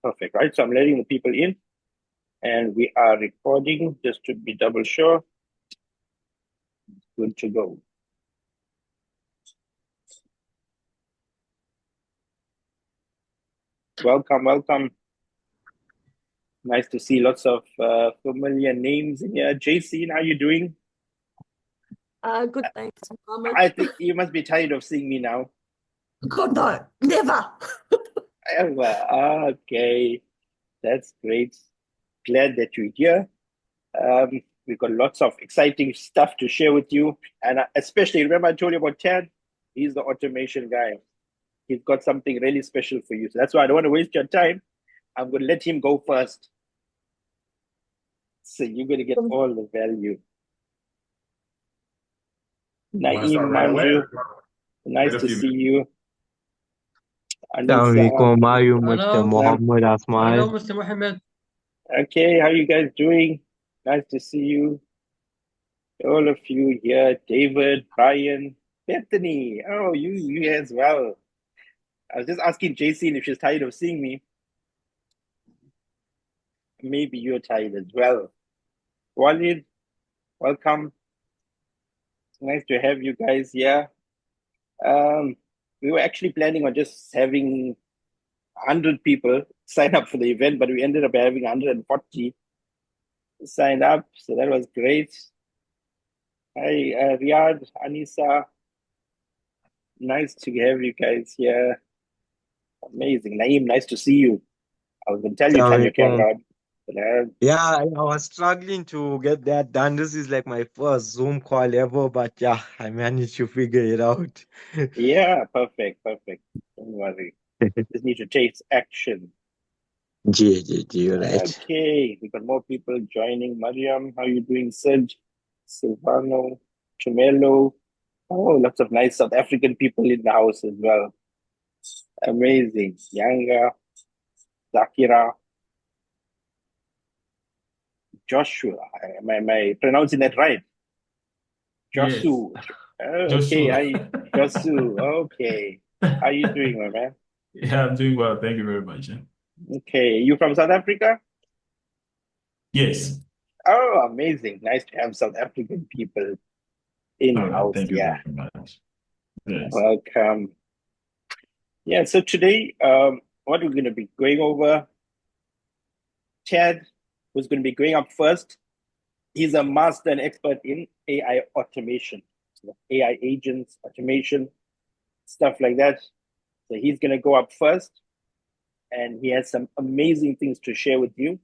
Perfect, right? So I'm letting the people in and we are recording just to be double sure. Good to go. Welcome, welcome. Nice to see lots of familiar names in here. JC, how you doing? Good, thanks, Mohammed. I think you must be tired of seeing me now. God, no, never. Okay, that's great. Glad that you're here. We've got lots of exciting stuff to share with you. And especially, remember I told you about Ted? He's the automation guy. He's got something really special for you. So that's why I don't want to waste your time. I'm going to let him go first. So you're going to get all the value. You want to Naeem start right away? Manju, Wait nice a to few see minutes. you. Anissa, Assalamualaikum, Mayu, Mr. Hello, Muhammad hello, Asmal. Mr. Mohammed. okay, how you guys doing? Nice to see you. All of you here, David, Brian, Bethany. Oh, you as well. I was just asking JC if she's tired of seeing me. Maybe you're tired as well. Walid, welcome. Nice to have you guys here. We were actually planning on just having 100 people sign up for the event, but we ended up having 140 sign up. So that was great. Hi, Riyadh, Anissa. Nice to have you guys here. Amazing. Naeem, nice to see you. I was going to tell you, turn your Assalamualaikum. camera on. But, Yeah, I was struggling to get that done. This is like my first Zoom call ever, but yeah, I managed to figure it out. yeah, perfect, perfect. Don't worry. Just need to take action. You're right. Okay, we got more people joining. Mariam, how you doing? Sid, Silvano, Chumelo. Oh, lots of nice South African people in the house as well. Amazing. Yanga, Zakira, Joshua. Am I pronouncing that right? Yes, Josu. Oh, okay, Joshua. hi, Josu. Okay. How you doing, my man? Yeah, I'm doing well. Thank you very much. Okay, you from South Africa? Yes. Oh, amazing. Nice to have South African people in All right. house. Thank you Yeah, very much. Yes. welcome. Yeah, so today, what we're going to be going over, Chad, who's going to be going up first. He's a master and expert in AI automation, so AI agents, automation, stuff like that. So he's going to go up first, and he has some amazing things to share with you.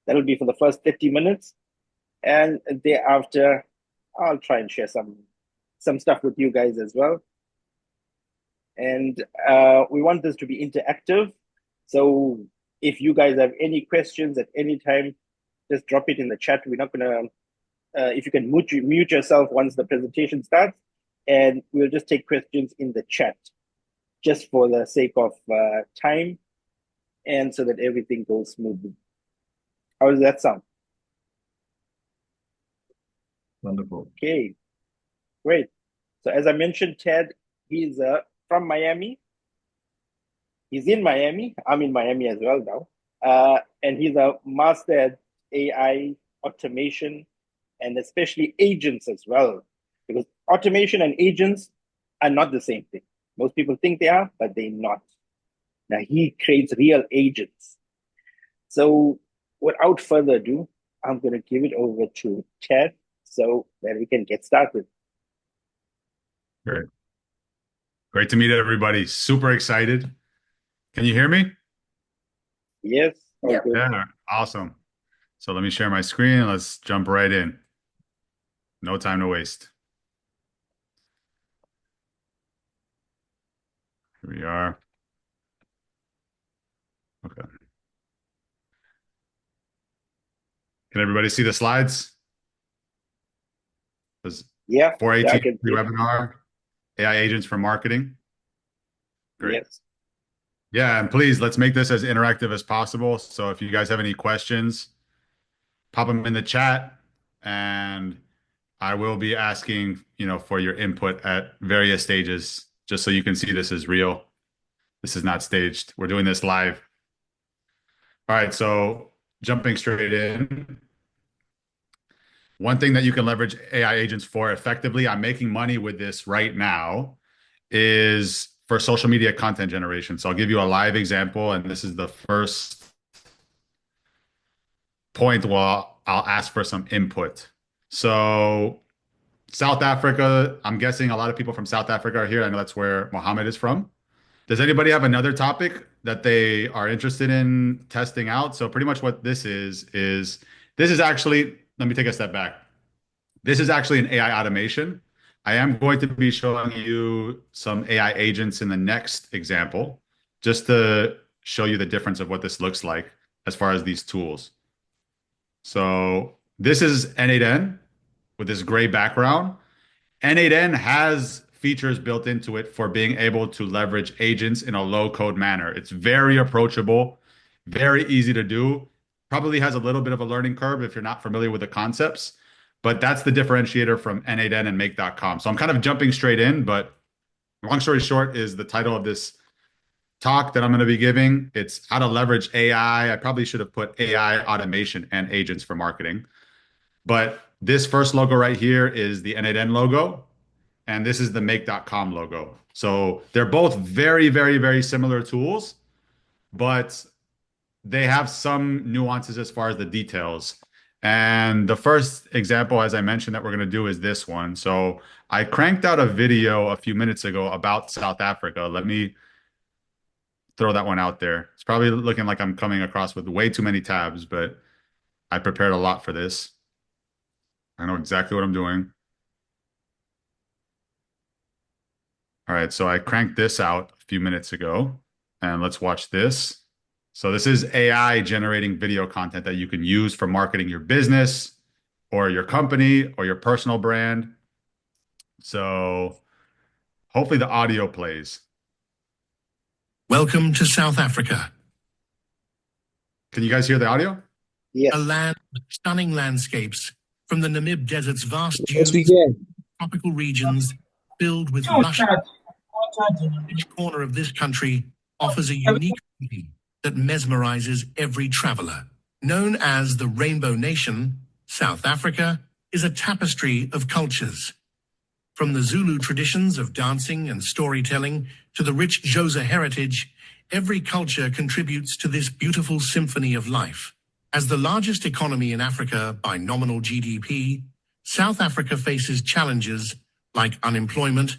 That'll be for the first 30 minutes. And thereafter, I'll try and share some stuff with you guys as well. And we want this to be interactive. So if you guys have any questions at any time, just drop it in the chat. We're not gonna, if you can mute yourself once the presentation starts, and we'll just take questions in the chat, just for the sake of time, and so that everything goes smoothly. How does that sound? Wonderful. Okay, great. So as I mentioned, Ted, he's from Miami. He's in Miami. I'm in Miami as well now. And he's a master at AI automation and especially agents as well. Because automation and agents are not the same thing. Most people think they are, but they're not. Now he creates real agents. So without further ado, I'm going to give it over to Ted so that we can get started. Great. Great to meet everybody. Super excited. Can you hear me? Yes, all Yep. good. Yeah. Awesome. So let me share my screen and let's jump right in. No time to waste. Here we are. Okay. Can everybody see the slides? This Yeah, I 418 can see. webinar, AI agents for marketing. Great. Yes. Yeah, and please let's make this as interactive as possible. So if you guys have any questions, pop them in the chat and I will be asking, for your input at various stages, just so you can see this is real. This is not staged. We're doing this live. All right, so jumping straight in, one thing that you can leverage AI agents for effectively, I'm making money with this right now, is for social media content generation. So I'll give you a live example, and this is the first point where I'll ask for some input. So South Africa, I'm guessing a lot of people from South Africa are here. I know that's where Mohammed is from. Does anybody have another topic that they are interested in testing out? So pretty much what this is actually, let me take a step back. This is actually an AI automation. I am going to be showing you some AI agents in the next example, just to show you the difference of what this looks like as far as these tools. So this is N8N with this gray background. N8N has features built into it for being able to leverage agents in a low code manner. It's very approachable, very easy to do. Probably has a little bit of a learning curve if you're not familiar with the concepts, but that's the differentiator from N8N and make.com. So I'm kind of jumping straight in, but long story short is the title of this talk that I'm going to be giving. It's how to leverage AI. I probably should have put AI automation and agents for marketing. But this first logo right here is the N8N logo, and this is the make.com logo. So they're both very, very, very similar tools, but they have some nuances as far as the details. And the first example, as I mentioned, that we're going to do is this one. So I cranked out a video a few minutes ago about South Africa. Let me throw that one out there. It's probably looking like I'm coming across with way too many tabs, but I prepared a lot for this. I know exactly what I'm doing. All right, so I cranked this out a few minutes ago, and let's watch this. So this is AI generating video content that you can use for marketing your business or your company or your personal brand. So hopefully the audio plays. Welcome to South Africa, Can you guys hear the audio? Yes. a land with stunning landscapes from the Namib Desert's vast Yes, we dunes, can. tropical regions filled with lush. Each corner of this country offers a unique beauty that mesmerizes every traveler. Known as the Rainbow Nation, South Africa is a tapestry of cultures. From the Zulu traditions of dancing and storytelling to the rich Xhosa heritage, every culture contributes to this beautiful symphony of life. As the largest economy in Africa by nominal GDP, South Africa faces challenges like unemployment,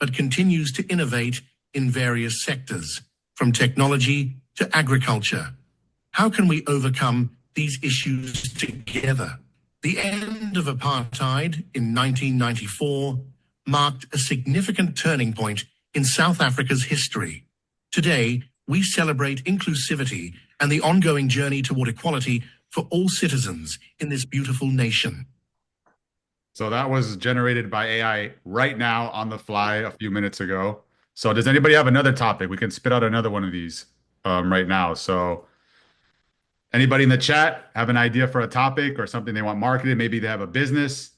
but continues to innovate in various sectors, from technology to agriculture. How can we overcome these issues together? The end of apartheid in 1994 marked a significant turning point in South Africa's history. Today, we celebrate inclusivity and the ongoing journey toward equality for all citizens in this beautiful nation. So that was generated by AI right now on the fly a few minutes ago. So does anybody have another topic? We can spit out another one of these right now. So anybody in the chat have an idea for a topic or something they want marketed? Maybe they have a business.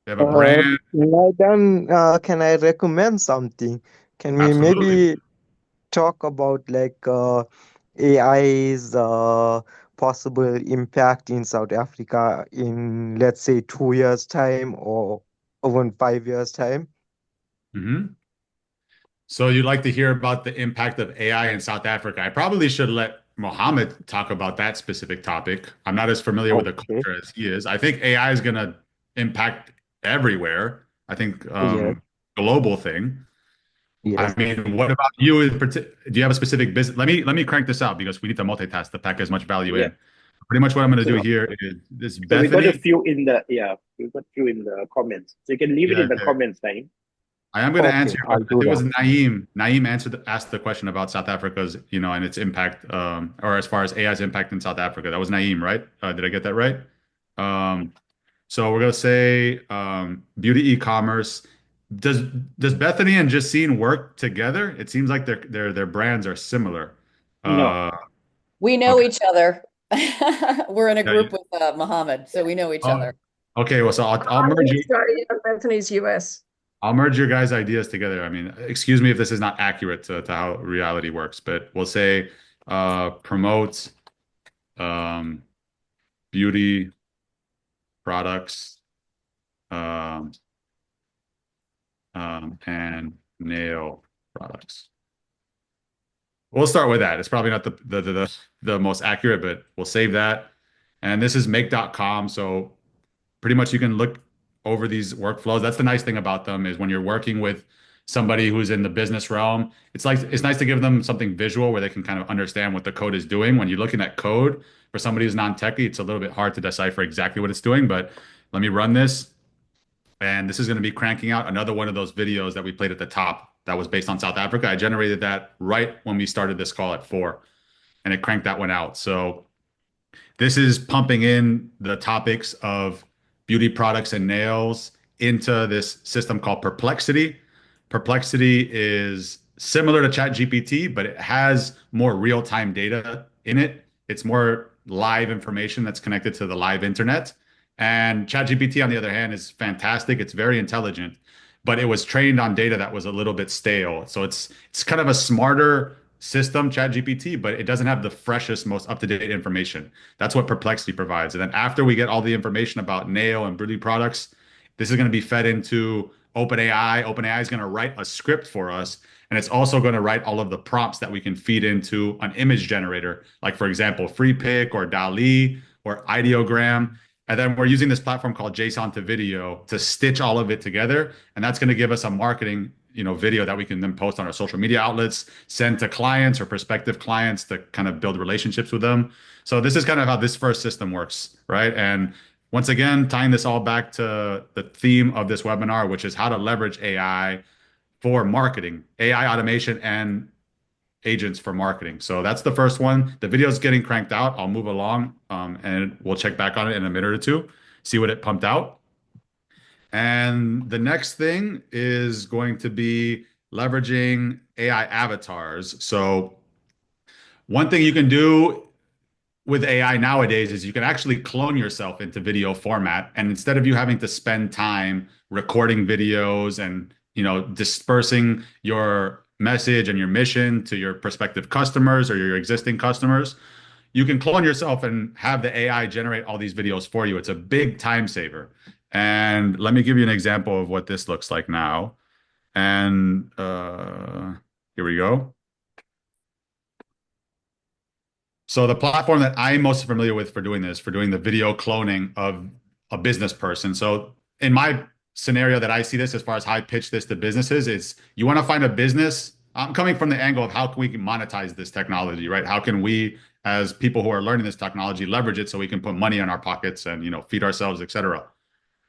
They have a brand. Can I recommend something? Can we Absolutely. maybe talk about AI's possible impact in South Africa in, let's say, 2 years' time or even 5 years' time? Mhm. So you'd like to hear about the impact of AI in South Africa. I probably should let Mohammed talk about that specific topic. I'm not as familiar with the Okay. culture as he is. I think AI is going to impact everywhere. I think Yes. global thing. I Yes. mean, what about you in particular? Do you have a specific business? Let me crank this out because we need to multitask to pack as much value Yeah. in. Pretty much what I'm going to do So, here is this so we got a Bethany. few in the we got few in the comments. So you can leave it Yeah, in the okay. comments, Naeem. I am going to answer Okay, your I'll question. I think do it was that. Naeem. Naeem asked the question about South Africa's, and its impact, or as far as AI's impact in South Africa. That was Naeem, right? Did I get that right? Um, so we're gonna say beauty e-commerce. Does Bethany and Justine work together? It seems like their brands are similar. No. We know Okay. each other. We're in a Yeah, group with Muhammad, so we know each oh, other. okay. Well, so I'll merge you. Sorry, Bethany's US. I'll merge your guys' ideas together. I mean, excuse me if this is not accurate to how reality works, but we'll say promote um, beauty products um, and nail products. We'll start with that. It's probably not the most accurate, but we'll save that. And this is make.com. So pretty much you can look over these workflows. That's the nice thing about them is when you're working with somebody who's in the business realm, it's nice to give them something visual where they can kind of understand what the code is doing. When you're looking at code for somebody who's non-techie, it's a little bit hard to decipher exactly what it's doing, but let me run this. And this is going to be cranking out another one of those videos that we played at the top that was based on South Africa. I generated that right when we started this call at 4, and it cranked that one out. So this is pumping in the topics of beauty products and nails into this system called Perplexity. Perplexity is similar to ChatGPT, but it has more real-time data in it. It's more live information that's connected to the live internet. And ChatGPT, on the other hand, is fantastic. It's very intelligent, but it was trained on data that was a little bit stale. So it's kind of a smarter system, ChatGPT, but it doesn't have the freshest, most up-to-date information. That's what Perplexity provides. And then after we get all the information about nail and beauty products, this is going to be fed into OpenAI. OpenAI is going to write a script for us, and it's also going to write all of the prompts that we can feed into an image generator, like for example, FreePic or DALL-E or Ideogram. And then we're using this platform called JSON to Video to stitch all of it together, and that's going to give us a marketing video that we can then post on our social media outlets, send to clients or prospective clients to kind of build relationships with them. So this is kind of how this first system works, right? And once again, tying this all back to the theme of this webinar, which is how to leverage AI for marketing, AI automation and agents for marketing. So that's the first one. The video is getting cranked out. I'll move along and we'll check back on it in a minute or two, see what it pumped out. And the next thing is going to be leveraging AI avatars. So one thing you can do with AI nowadays is you can actually clone yourself into video format. And instead of you having to spend time recording videos and, dispersing your message and your mission to your prospective customers or your existing customers, you can clone yourself and have the AI generate all these videos for you. It's a big time saver. And let me give you an example of what this looks like now. And here we go. So the platform that I'm most familiar with for doing this, for doing the video cloning of a business person. So in my scenario that I see this, as far as how I pitch this to businesses, is you want to find a business. I'm coming from the angle of how can we monetize this technology, right? How can we, as people who are learning this technology, leverage it so we can put money in our pockets and, feed ourselves, et cetera.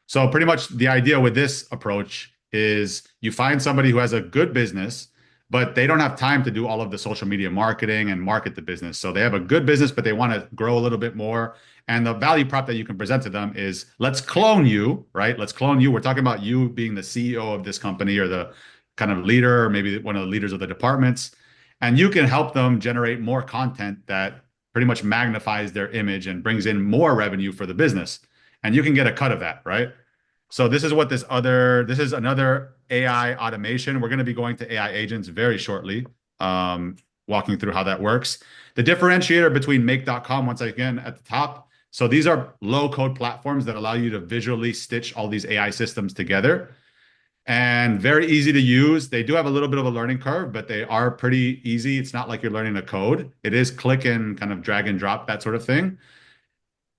So pretty much the idea with this approach is you find somebody who has a good business, but they don't have time to do all of the social media marketing and market the business. So they have a good business, but they want to grow a little bit more. And the value prop that you can present to them is, let's clone you, right? Let's clone you. We're talking about you being the CEO of this company or the kind of leader, or maybe one of the leaders of the departments. And you can help them generate more content that pretty much magnifies their image and brings in more revenue for the business. And you can get a cut of that, right? So this is this is another AI automation. We're going to be going to AI agents very shortly, walking through how that works. The differentiator between make.com, once again, at the top. So these are low code platforms that allow you to visually stitch all these AI systems together and very easy to use. They do have a little bit of a learning curve, but they are pretty easy. It's not like you're learning a code. It is click and kind of drag and drop, that sort of thing.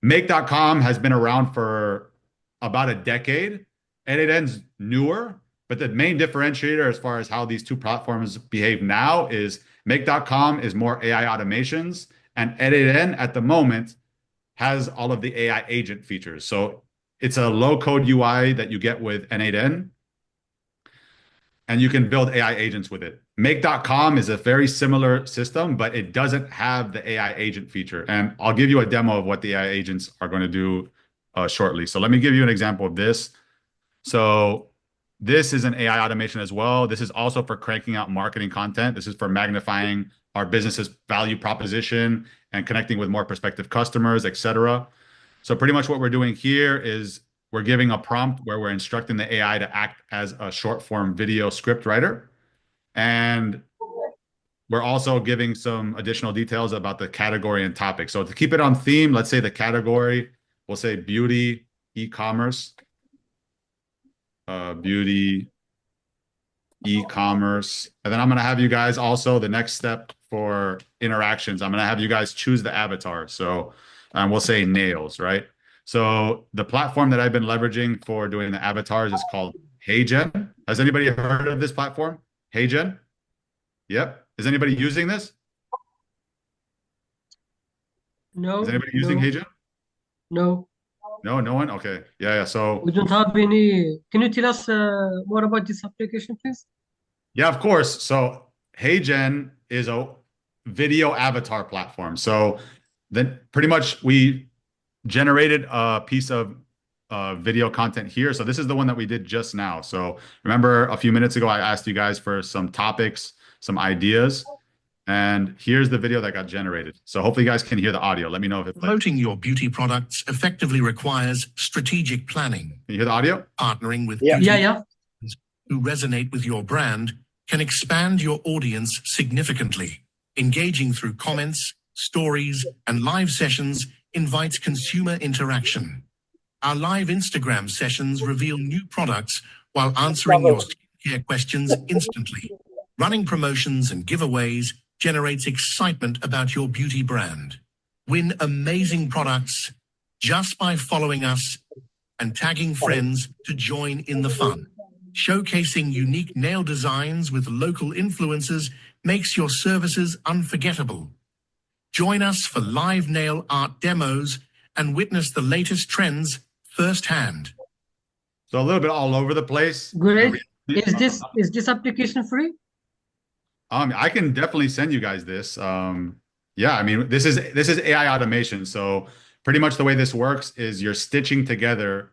Make.com has been around for about a decade, and it ends newer. But the main differentiator as far as how these two platforms behave now is Make.com is more AI automations, and Edit at the moment has all of the AI agent features. So it's a low-code UI that you get with N8N, and you can build AI agents with it. Make.com is a very similar system, but it doesn't have the AI agent feature. And I'll give you a demo of what the AI agents are going to do shortly. So let me give you an example of this. So this is an AI automation as well. This is also for cranking out marketing content. This is for magnifying our business's value proposition and connecting with more prospective customers, et cetera. So pretty much what we're doing here is we're giving a prompt where we're instructing the AI to act as a short form video script writer. And we're also giving some additional details about the category and topic. So to keep it on theme, let's say the category, we'll say beauty, e-commerce, beauty, e-commerce. And then I'm going to have you guys also, the next step for interactions, I'm going to have you guys choose the avatar. So we'll say nails, right? So the platform that I've been leveraging for doing the avatars is called HeyGen. Has anybody heard of this platform? HeyGen? Yep. Is anybody using this? No, Is anybody using no, HeyGen? no. No, no one? Okay. Yeah. So We don't have any. Can you tell us more about this application, please? yeah, of course. So HeyGen is a video avatar platform. So then pretty much we generated a piece of video content here. So this is the one that we did just now. So remember a few minutes ago, I asked you guys for some topics, some ideas, and here's the video that got generated. So hopefully you guys can hear the audio. Let me know if it plays. Promoting your beauty products effectively requires strategic planning. Can you hear the audio? Partnering with Yeah. beauty Yeah. who resonate with your brand can expand your audience significantly. Engaging through comments, stories, and live sessions invites consumer interaction. Our live Instagram sessions reveal new products while answering your skincare questions instantly. Running promotions and giveaways generates excitement about your beauty brand. Win amazing products just by following us and tagging friends to join in the fun. Showcasing unique nail designs with local influencers makes your services unforgettable. Join us for live nail art demos and witness the latest trends firsthand. So a little bit all over the place. Great. Is this application free? I can definitely send you guys this. Yeah, I mean, this is AI automation. So pretty much the way this works is you're stitching together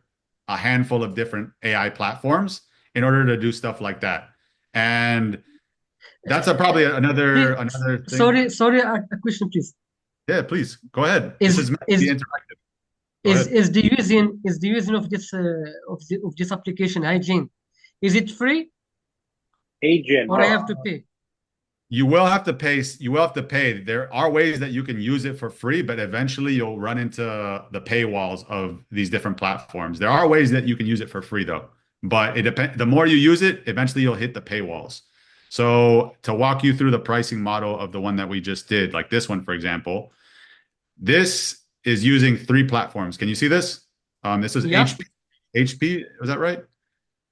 a handful of different AI platforms in order to do stuff like that. And that's probably another thing. Sorry, a question, please. Yeah, please go ahead. Is- This is meant to be is- interactive. Go ahead. Is the using of this application hygiene, is it free Agent. or I have to pay? You will have to pay. You will have to pay. There are ways that you can use it for free, but eventually you'll run into the paywalls of these different platforms. There are ways that you can use it for free though, but it depends. The more you use it, eventually you'll hit the paywalls. So to walk you through the pricing model of the one that we just did, like this one, for example, this is using 3 platforms. Can you see this? This is Yeah. HP. Was that right?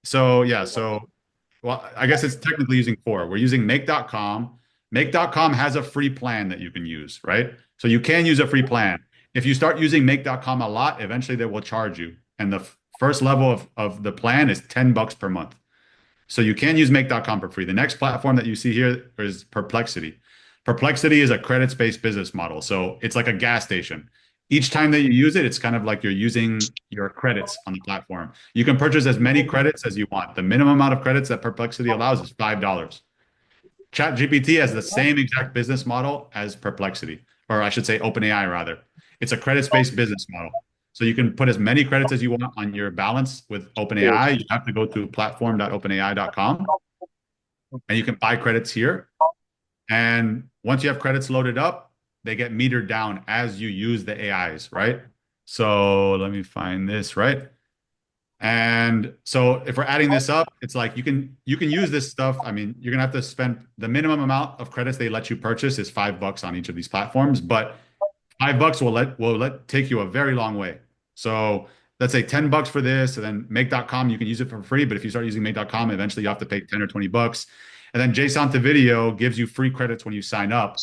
So yeah. So well, I guess it's technically using 4. We're using make.com. Make.com has a free plan that you can use, right? So you can use a free plan. If you start using make.com a lot, eventually they will charge you. And the first level of the plan is $10 per month. So you can use make.com for free. The next platform that you see here is Perplexity. Perplexity is a credits-based business model. So it's like a gas station. Each time that you use it, it's kind of like you're using your credits on the platform. You can purchase as many credits as you want. The minimum amount of credits that Perplexity allows is $5. ChatGPT has the same exact business model as Perplexity, or I should say OpenAI rather. It's a credits-based business model. So you can put as many credits as you want on your balance with OpenAI. You have to go to platform.openai.com and you can buy credits here. And once you have credits loaded up, they get metered down as you use the AIs, right? So let me find this, right? And so if we're adding this up, it's like you can use this stuff. I mean, you're gonna have to spend the minimum amount of credits they let you purchase is $5 on each of these platforms, but $5 will take you a very long way. So let's say $10 for this, and then make.com, you can use it for free. But if you start using make.com, eventually you have to pay 10 or $20. And then JSON to video gives you free credits when you sign up.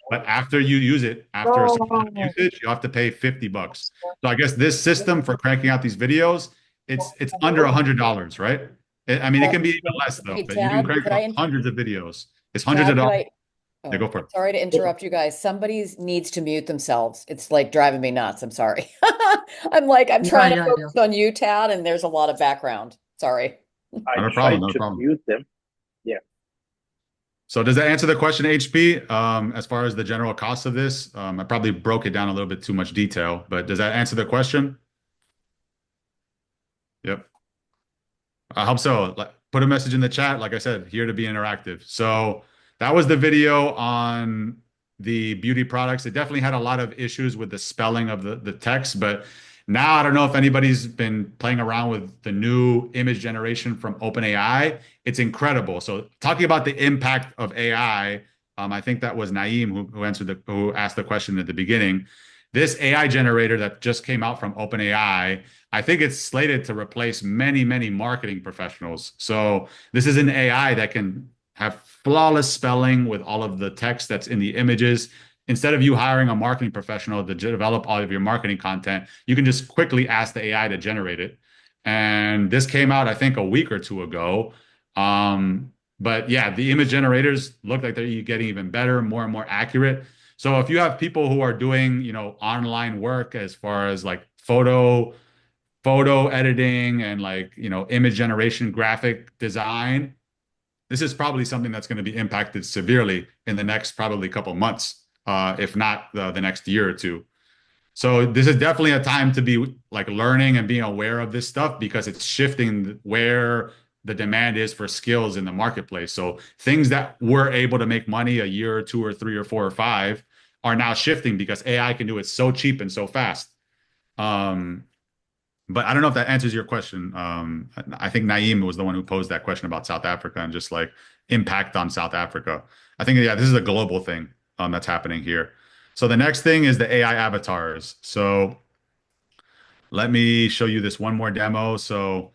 But after you use it, after a certain amount of usage, you have to pay $50. So I guess this system for cranking out these videos, it's under $100, right? I mean, it can be even less though, Hey, but you can Tad, crank could I out inter- hundreds of videos. It's hundreds Tad, of could dollars. I- Yeah, go for it. Sorry to interrupt you guys. Somebody needs to mute themselves. It's like driving me nuts. I'm sorry. I'm trying to Yeah. focus on you, Tad, and there's a lot of background. Sorry. I Not a problem, tried not a to problem. mute them. So does that answer the question, HP? As far as the general cost of this, I probably broke it down a little bit too much detail, but does that answer the question? Yep. I hope so. Put a message in the chat. Like I said, here to be interactive. So that was the video on the beauty products. It definitely had a lot of issues with the spelling of the text, but now I don't know if anybody's been playing around with the new image generation from OpenAI. It's incredible. So talking about the impact of AI, I think that was Naeem who asked the question at the beginning. This AI generator that just came out from OpenAI, I think it's slated to replace many, many marketing professionals. So this is an AI that can have flawless spelling with all of the text that's in the images. Instead of you hiring a marketing professional to develop all of your marketing content, you can just quickly ask the AI to generate it. And this came out, I think, a week or two ago. But yeah, the image generators look like they're getting even better, more and more accurate. So if you have people who are doing, online work as far as like photo editing and like, image generation, graphic design, this is probably something that's going to be impacted severely in the next probably couple months, if not the next year or two. So this is definitely a time to be like learning and being aware of this stuff because it's shifting where the demand is for skills in the marketplace. So things that were able to make money a year or two or three or four or five are now shifting because AI can do it so cheap and so fast. But I don't know if that answers your question. I think Naeem was the one who posed that question about South Africa and just like impact on South Africa. I think, yeah, this is a global thing that's happening here. So the next thing is the AI avatars. So let me show you this one more demo. So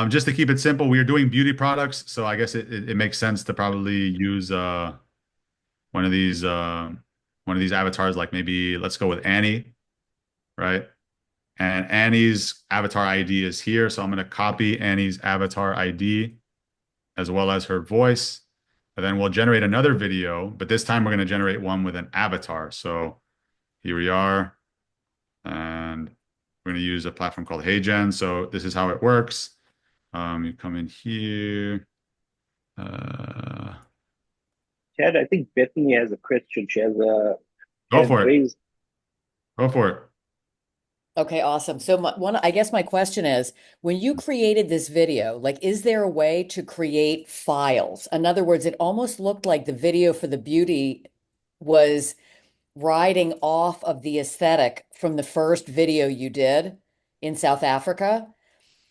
just to keep it simple, we are doing beauty products. So I guess it makes sense to probably use one of these uh, one of these avatars, like maybe let's go with Annie, right? And Annie's avatar ID is here. So I'm going to copy Annie's avatar ID as well as her voice. And then we'll generate another video, but this time we're going to generate one with an avatar. So here we are. And we're going to use a platform called HeyGen. So this is how it works. You come in here. Chad, I think Bethany has a question. She has a Go hand for it. raised. Go for it. Okay, awesome. So I guess my question is, when you created this video, like, is there a way to create files? In other words, it almost looked like the video for the beauty was riding off of the aesthetic from the first video you did in South Africa.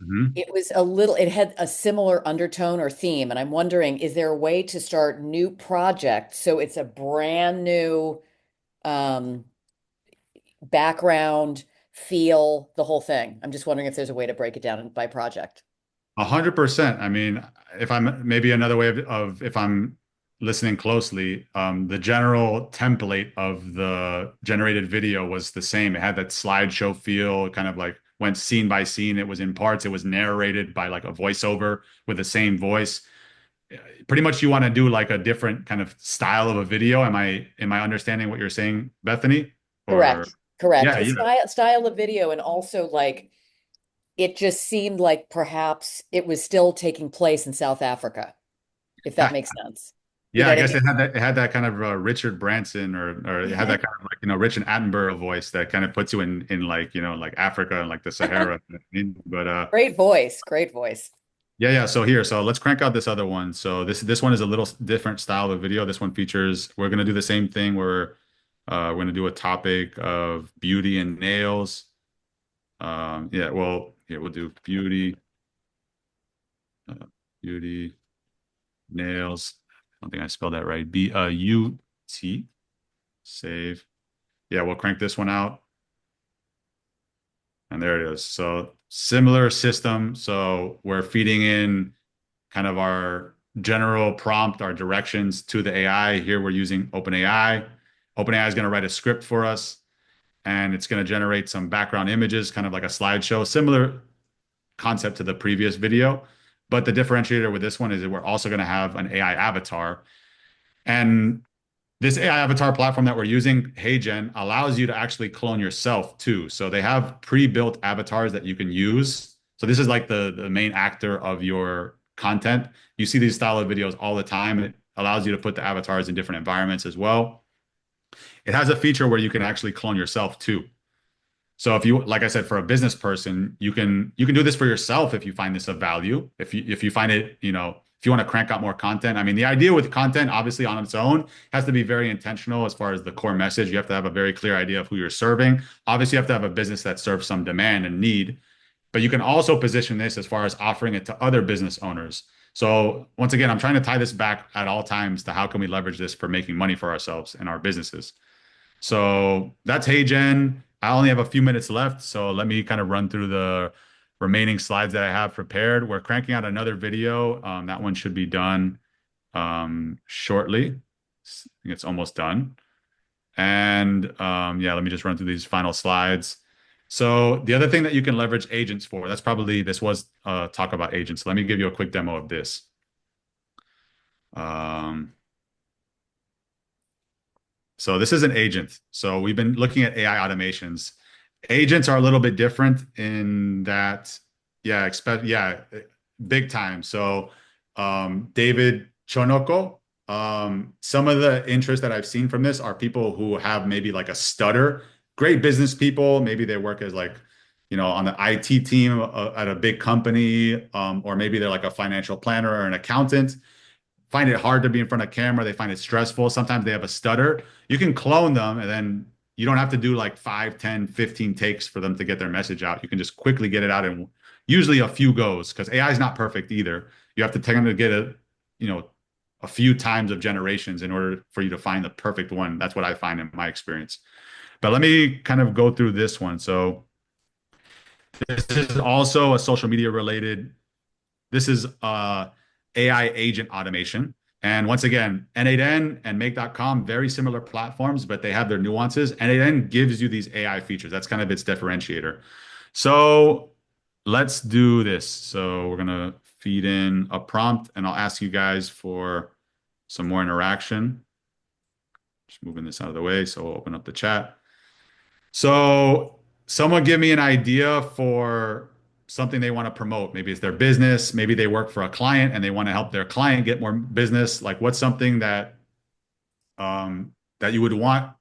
Mhm. It had a similar undertone or theme. And I'm wondering, is there a way to start new projects so it's a brand new um, background, feel, the whole thing? I'm just wondering if there's a way to break it down by project. 100%. I mean, if I'm maybe another way of if I'm listening closely, the general template of the generated video was the same. It had that slideshow feel, kind of like went scene by scene. It was in parts. It was narrated by like a voiceover with the same voice. Pretty much, you want to do like a different kind of style of a video. Am I understanding what you're saying, Bethany? Or Correct. yeah, The yeah. style of video, and also like it just seemed like perhaps it was still taking place in South Africa, if that makes sense. You Yeah, know I what I guess mean? it had that kind of Richard Branson or it had that kind of like Richard Attenborough voice that kind of puts you in like like Africa and like the Sahara. But Great voice, great voice. yeah. So let's crank out this other one. So this one is a little different style of video. This one features, we're gonna do the same thing where we're gonna do a topic of beauty and nails. Yeah, well, here we'll do uh, beauty, nails. I don't think I spelled that right. B-U-T. Save. Yeah, we'll crank this one out. And there it is. So similar system. So we're feeding in kind of our general prompt, our directions to the AI. Here we're using OpenAI. OpenAI is going to write a script for us, and it's going to generate some background images, kind of like a slideshow, similar concept to the previous video. But the differentiator with this one is that we're also going to have an AI avatar. And this AI avatar platform that we're using, HeyGen, allows you to actually clone yourself too. So they have pre-built avatars that you can use. So this is like the main actor of your content. You see these style of videos all the time. It allows you to put the avatars in different environments as well. It has a feature where you can actually clone yourself too. So if you, like I said, for a business person, you can do this for yourself if you find this of value. If you find it, if you want to crank out more content. I mean, the idea with content, obviously on its own, has to be very intentional as far as the core message. You have to have a very clear idea of who you're serving. Obviously, you have to have a business that serves some demand and need, but you can also position this as far as offering it to other business owners. So once again, I'm trying to tie this back at all times to how can we leverage this for making money for ourselves and our businesses. So that's Hey Gen. I only have a few minutes left, so let me kind of run through the remaining slides that I have prepared. We're cranking out another video. That one should be done shortly. I think it's almost done. And yeah, let me just run through these final slides. So the other thing that you can leverage agents for, this was talk about agents. Let me give you a quick demo of this. So this is an agent. So we've been looking at AI automations. Agents are a little bit different in that, big time. So David Chonoko, some of the interest that I've seen from this are people who have maybe like a stutter, great business people. Maybe they work as like, on the IT team at a big company, or maybe they're like a financial planner or an accountant, find it hard to be in front of camera. They find it stressful. Sometimes they have a stutter. You can clone them, and then you don't have to do like 5, 10, 15 takes for them to get their message out. You can just quickly get it out in usually a few goes, because AI is not perfect either. You have to tend to get a few times of generations in order for you to find the perfect one. That's what I find in my experience. But let me kind of go through this one. So this is also a social media related. This is AI agent automation. And once again, N8N and Make.com, very similar platforms, but they have their nuances. N8N gives you these AI features. That's kind of its differentiator. So let's do this. So we're going to feed in a prompt, and I'll ask you guys for some more interaction. Just moving this out of the way, so we'll open up the chat. So someone give me an idea for something they want to promote. Maybe it's their business. Maybe they work for a client and they want to help their client get more business. Like, what's something that that you would want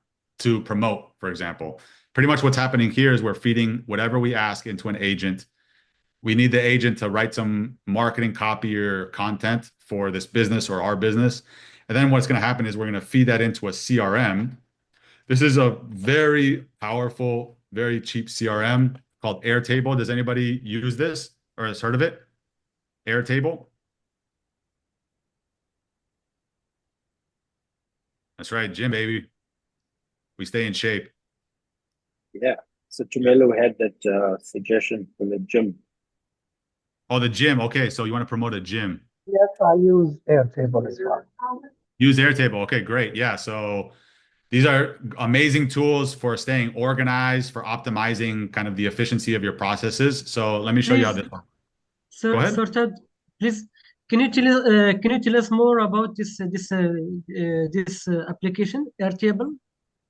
to promote, for example? Pretty much what's happening here is we're feeding whatever we ask into an agent. We need the agent to write some marketing copy or content for this business or our business. And then what's going to happen is we're going to feed that into a CRM. This is a very powerful, very cheap CRM called Airtable. Does anybody use this or has heard of it? Airtable? That's right, gym, baby. We stay in shape. Yeah. So Tumelo had that suggestion for the gym. Oh, the gym. Okay, so you want to promote a gym. Yes, I use Airtable as well. Use Airtable. Okay, great. Yeah, so these are amazing tools for staying organized, for optimizing kind of the efficiency of your processes. So let me show you how Please, this. Go Sir, ahead. Sir Ted, please, can you tell us more about this application, Airtable?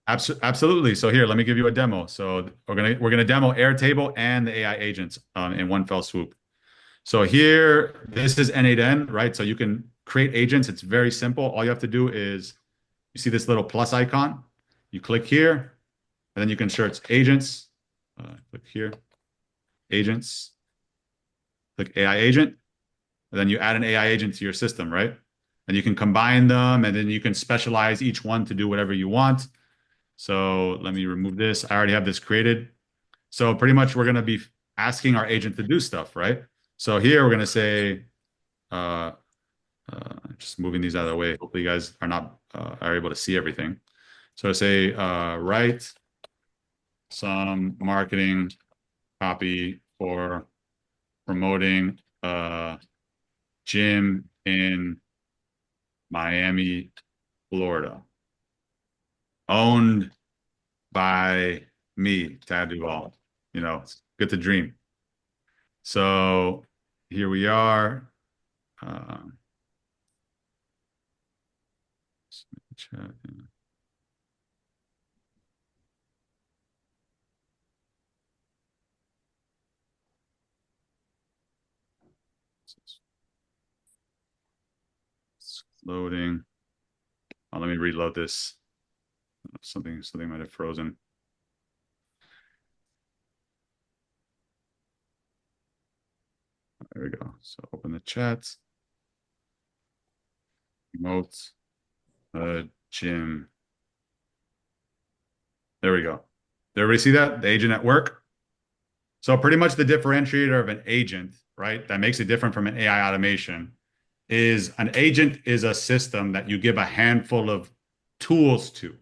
Absolutely. So here, let me give you a demo. So we're gonna demo Airtable and the AI agents in one fell swoop. So here, this is N8N, right? So you can create agents. It's very simple. All you have to do is, you see this little plus icon, you click here, and then you can search agents. Click here, agents, click AI agent, and then you add an AI agent to your system, right? And you can combine them, and then you can specialize each one to do whatever you want. So let me remove this. I already have this created. So pretty much we're going to be asking our agent to do stuff, right? So here we're going to say, just moving these out of the way. Hopefully you guys are able to see everything. So say, write some marketing copy for promoting a gym in Miami, Florida, owned by me, Tad Duval. It's good to dream. So here we are. Loading. Oh, let me reload this. Something might have frozen. There we go. So open the chat. Remote gym. There we go. Did everybody see that? The agent at work. So pretty much the differentiator of an agent, right, that makes it different from an AI automation is an agent is a system that you give a handful of tools to.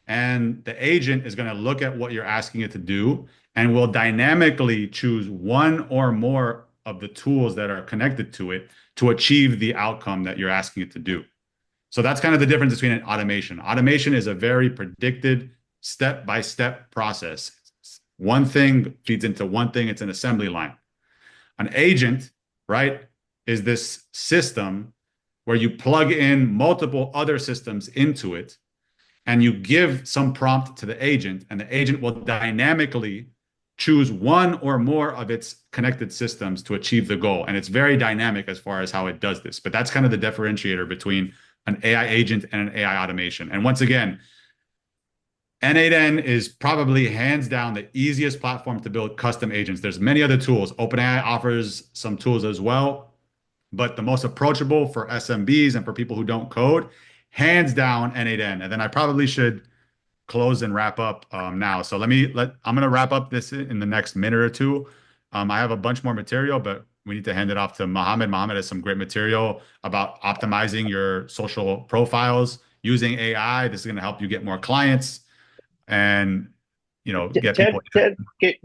And the agent is going to look at what you're asking it to do and will dynamically choose one or more of the tools that are connected to it to achieve the outcome that you're asking it to do. So that's kind of the difference between an automation. Automation is a very predicted step-by-step process. One thing feeds into one thing, it's an assembly line. An agent, right, is this system where you plug in multiple other systems into it and you give some prompt to the agent, and the agent will dynamically choose one or more of its connected systems to achieve the goal. And it's very dynamic as far as how it does this. But that's kind of the differentiator between an AI agent and an AI automation. And once again, N8N is probably hands down the easiest platform to build custom agents. There's many other tools. OpenAI offers some tools as well, but the most approachable for SMBs and for people who don't code, hands down N8N. And then I probably should close and wrap up now. So I'm going to wrap up this in the next minute or two. I have a bunch more material, but we need to hand it off to Mohammed. Mohammed has some great material about optimizing your social profiles using AI. This is going to help you get more clients and, get people. Ted,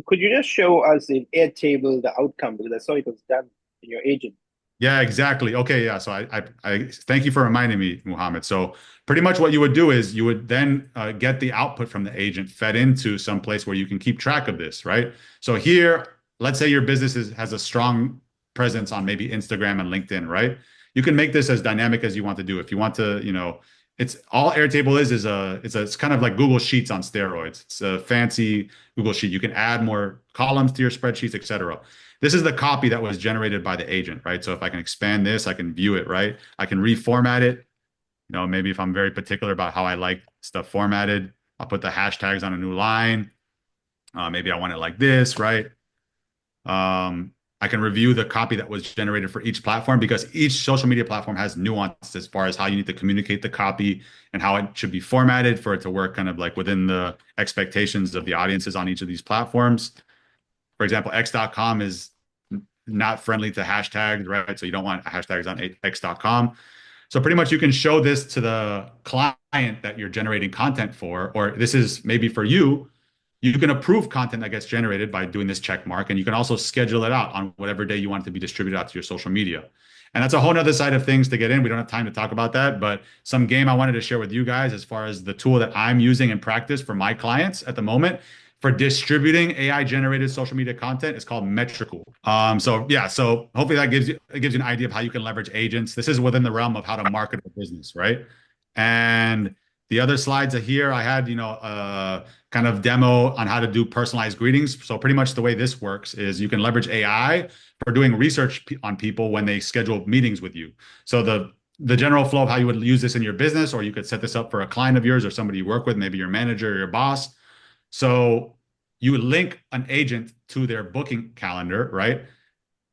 could you just show us in Airtable the outcome, because I saw it was done in your agent. Yeah, exactly. Okay, yeah. So I thank you for reminding me, Muhammad. So pretty much what you would do is you would then get the output from the agent fed into some place where you can keep track of this, right? So here, let's say your business has a strong presence on maybe Instagram and LinkedIn, right? You can make this as dynamic as you want to do. If you want to, it's all Airtable it's kind of like Google Sheets on steroids. It's a fancy Google Sheet. You can add more columns to your spreadsheets, etc. This is the copy that was generated by the agent, right? So if I can expand this, I can view it, right? I can reformat it. Maybe if I'm very particular about how I like stuff formatted, I'll put the hashtags on a new line. Maybe I want it like this, right? I can review the copy that was generated for each platform, because each social media platform has nuance as far as how you need to communicate the copy and how it should be formatted for it to work kind of like within the expectations of the audiences on each of these platforms. For example, X.com is not friendly to hashtags, right? So you don't want hashtags on X.com. So pretty much you can show this to the client that you're generating content for, or this is maybe for you. You can approve content that gets generated by doing this check mark, and you can also schedule it out on whatever day you want it to be distributed out to your social media. And that's a whole nother side of things to get in. We don't have time to talk about that, but some game I wanted to share with you guys as far as the tool that I'm using in practice for my clients at the moment for distributing AI generated social media content is called Metricool. So hopefully that gives you an idea of how you can leverage agents. This is within the realm of how to market a business, right? And the other slides are here. I had, a kind of demo on how to do personalized greetings. So pretty much the way this works is you can leverage AI for doing research on people when they schedule meetings with you. So the general flow of how you would use this in your business, or you could set this up for a client of yours or somebody you work with, maybe your manager or your boss. So you would link an agent to their booking calendar, right?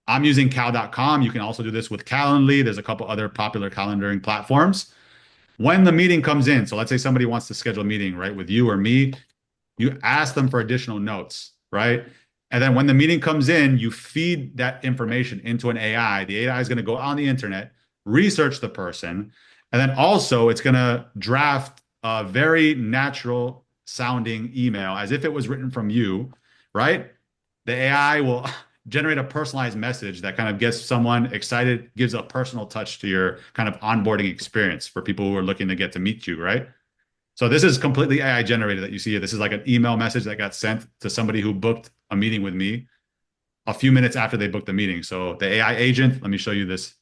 I'm using cal.com. You can also do this with Calendly. There's a couple other popular calendaring platforms. When the meeting comes in, so let's say somebody wants to schedule a meeting, right, with you or me, you ask them for additional notes, right? And then when the meeting comes in, you feed that information into an AI. The AI is going to go on the internet, research the person, and then also it's going to draft a very natural sounding email as if it was written from you, right? The AI will generate a personalized message that kind of gets someone excited, gives a personal touch to your kind of onboarding experience for people who are looking to get to meet you, right? So this is completely AI generated that you see here. This is like an email message that got sent to somebody who booked a meeting with me a few minutes after they booked the meeting. So the AI agent, let me show you this.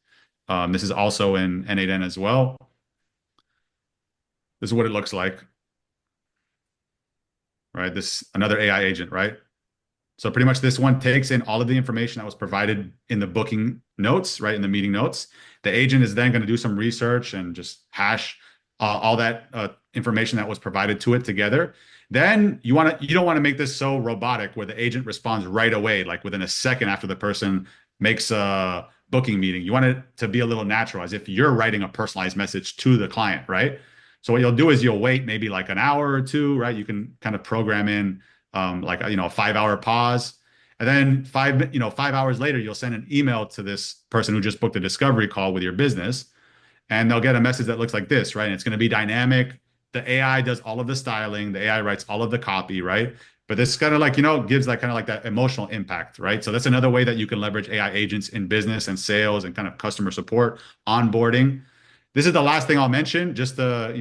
This is also in N8N as well. This is what it looks like. Right, this another AI agent, right? So pretty much this one takes in all of the information that was provided in the booking notes, right, in the meeting notes. The agent is then going to do some research and just hash all that information that was provided to it together. Then you don't want to make this so robotic where the agent responds right away, like within a second after the person makes a booking meeting. You want it to be a little natural, as if you're writing a personalized message to the client, right? So what you'll do is you'll wait maybe like an hour or two, right? You can kind of program in like a 5 hour pause. And then 5 hours later, you'll send an email to this person who just booked a discovery call with your business, and they'll get a message that looks like this, right? And it's going to be dynamic. The AI does all of the styling. The AI writes all of the copy, right? But this kind of like, gives that kind of like that emotional impact, right? So that's another way that you can leverage AI agents in business and sales and kind of customer support, onboarding. This is the last thing I'll mention. Just there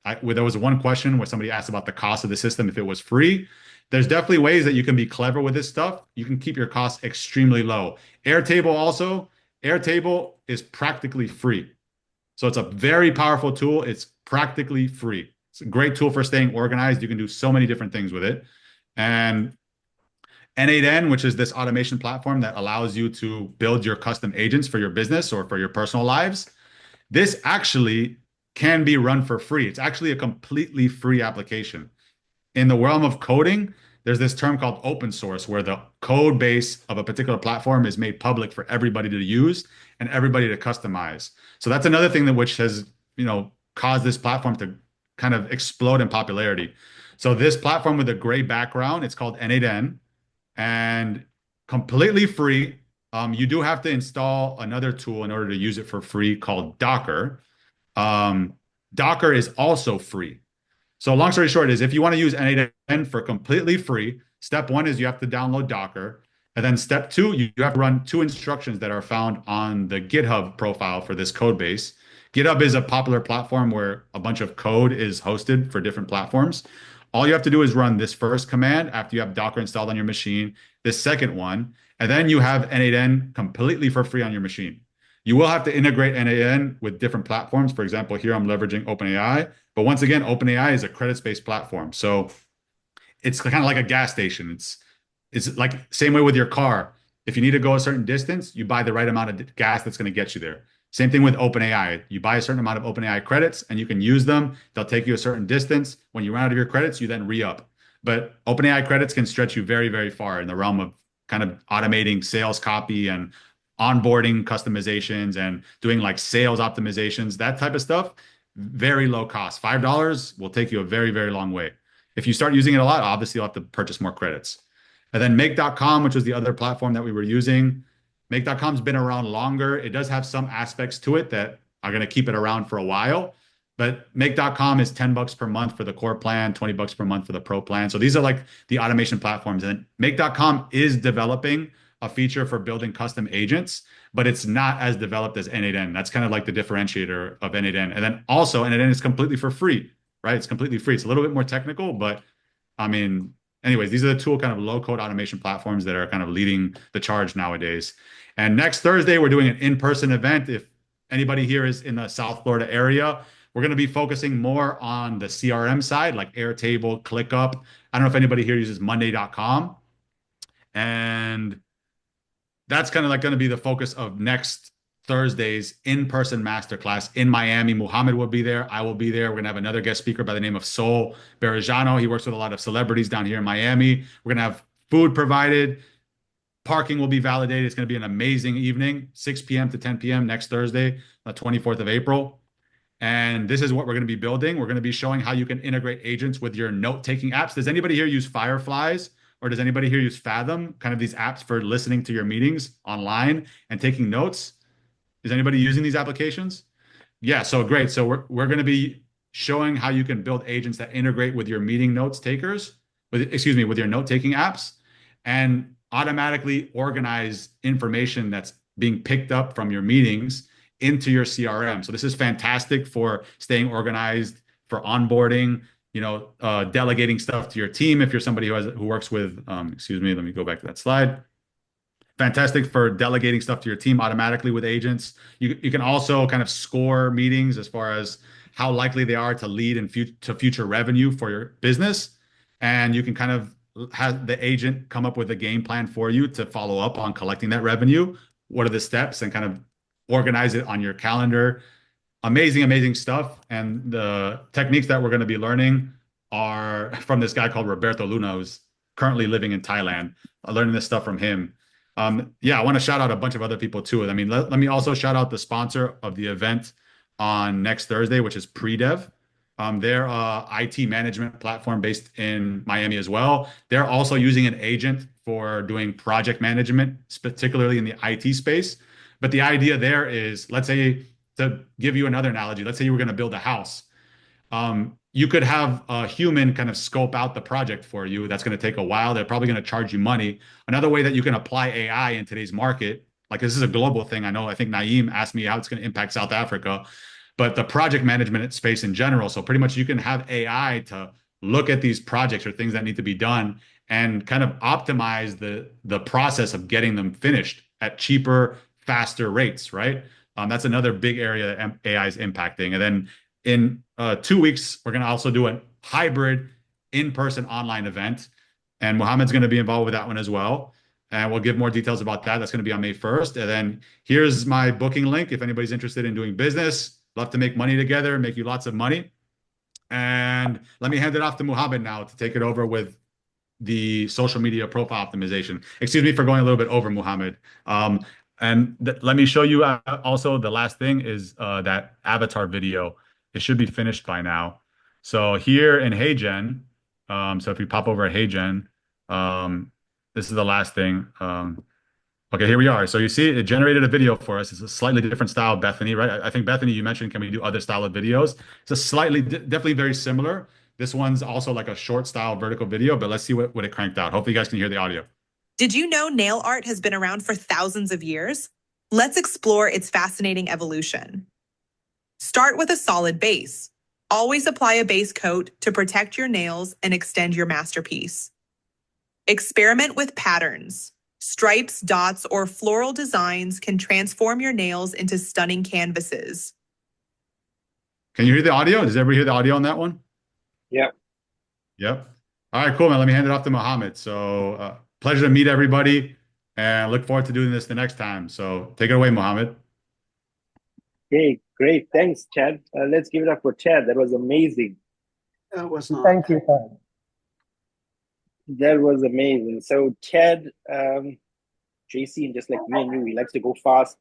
was one question where somebody asked about the cost of the system, if it was free. There's definitely ways that you can be clever with this stuff. You can keep your costs extremely low. Airtable is practically free. So it's a very powerful tool. It's practically free. It's a great tool for staying organized. You can do so many different things with it. And N8N, which is this automation platform that allows you to build your custom agents for your business or for your personal lives, this actually can be run for free. It's actually a completely free application. In the realm of coding, there's this term called open source, where the code base of a particular platform is made public for everybody to use and everybody to customize. So that's another thing that which has, caused this platform to kind of explode in popularity. So this platform with a gray background, it's called N8N, and completely free. You do have to install another tool in order to use it for free called Docker. Docker is also free. So long story short is, if you want to use N8N for completely free, step one is you have to download Docker. And then step two, you have to run two instructions that are found on the GitHub profile for this code base. GitHub is a popular platform where a bunch of code is hosted for different platforms. All you have to do is run this first command after you have Docker installed on your machine, this second one, and then you have N8N completely for free on your machine. You will have to integrate N8N with different platforms. For example, here I'm leveraging OpenAI, but once again, OpenAI is a credits-based platform. So it's kind of like a gas station. It's like same way with your car. If you need to go a certain distance, you buy the right amount of gas that's going to get you there. Same thing with OpenAI. You buy a certain amount of OpenAI credits and you can use them. They'll take you a certain distance. When you run out of your credits, you then re-up. But OpenAI credits can stretch you very, very far in the realm of kind of automating sales copy and onboarding customizations and doing like sales optimizations, that type of stuff. Very low cost. $5 will take you a very, very long way. If you start using it a lot, obviously you'll have to purchase more credits. And then Make.com, which was the other platform that we were using. Make.com's been around longer. It does have some aspects to it that are going to keep it around for a while. But Make.com is $10 per month for the core plan, $20 per month for the pro plan. So these are like the automation platforms. And Make.com is developing a feature for building custom agents, but it's not as developed as N8N. That's kind of like the differentiator of N8N. And then also N8N is completely for free, right? It's completely free. It's a little bit more technical, but I mean, anyways, these are the two kind of low code automation platforms that are kind of leading the charge nowadays. And next Thursday, we're doing an in-person event. If anybody here is in the South Florida area, we're going to be focusing more on the CRM side, like Airtable, ClickUp. I don't know if anybody here uses Monday.com. And that's kind of like going to be the focus of next Thursday's in-person masterclass in Miami. Muhammad will be there. I will be there. We're going to have another guest speaker by the name of Sol Berejano. He works with a lot of celebrities down here in Miami. We're going to have food provided. Parking will be validated. It's going to be an amazing evening, 6 p.m. to 10 p.m. next Thursday, the 24th of April. And this is what we're going to be building. We're going to be showing how you can integrate agents with your note-taking apps. Does anybody here use Fireflies? Or does anybody here use Fathom, kind of these apps for listening to your meetings online and taking notes? Is anybody using these applications? Yeah, so great. So we're going to be showing how you can build agents that integrate with your meeting notes takers, with your note-taking apps, and automatically organize information that's being picked up from your meetings into your CRM. So this is fantastic for staying organized, for onboarding, delegating stuff to your team if you're somebody who works with, let me go back to that slide. Fantastic for delegating stuff to your team automatically with agents. You can also kind of score meetings as far as how likely they are to lead to future revenue for your business. And you can kind of have the agent come up with a game plan for you to follow up on collecting that revenue. What are the steps, and kind of organize it on your calendar. Amazing, amazing stuff. And the techniques that we're going to be learning are from this guy called Roberto Luna, who's currently living in Thailand. Learning this stuff from him. Yeah, I want to shout out a bunch of other people too. I mean, let me also shout out the sponsor of the event on next Thursday, which is Predev. They're a IT management platform based in Miami as well. They're also using an agent for doing project management, particularly in the IT space. But the idea there is, let's say, to give you another analogy, let's say you were going to build a house. You could have a human kind of scope out the project for you. That's going to take a while. They're probably going to charge you money. Another way that you can apply AI in today's market, like this is a global thing. I think Naeem asked me how it's going to impact South Africa, but the project management space in general. So pretty much you can have AI to look at these projects or things that need to be done and kind of optimize the process of getting them finished at cheaper, faster rates, right? That's another big area that AI is impacting. And then in 2 weeks, we're going to also do a hybrid in-person online event. And Mohammed's going to be involved with that one as well. And we'll give more details about that. That's going to be on May 1st. And then here's my booking link. If anybody's interested in doing business, love to make money together, make you lots of money. And let me hand it off to Mohammed now to take it over with the social media profile optimization. Excuse me for going a little bit over, Mohammed. And let me show you also the last thing is that avatar video. It should be finished by now. So here in HeyGen, so if we pop over at HeyGen, this is the last thing. Okay, here we are. So you see it generated a video for us. It's a slightly different style, Bethany, right? I think Bethany, you mentioned, can we do other style of videos? It's a slightly, definitely very similar. This one's also like a short style vertical video, but let's see what it cranked out. Hopefully you guys can hear the audio. Did you know nail art has been around for thousands of years? Let's explore its fascinating evolution. Start with a solid base. Always apply a base coat to protect your nails and extend your masterpiece. Experiment with patterns. Stripes, dots, or floral designs can transform your nails into stunning canvases. Can you hear the audio? Does everybody hear the audio on that one? Yep. Yep. All right, cool, man. Let me hand it off to Mohammed. So pleasure to meet everybody and look forward to doing this the next time. So take it away, Mohammed. Okay, great. Thanks, Chad. Let's give it up for Chad. That was amazing. That was not. Thank you, Chad. That was amazing. So Chad, JC, and just like me and you, he likes to go fast.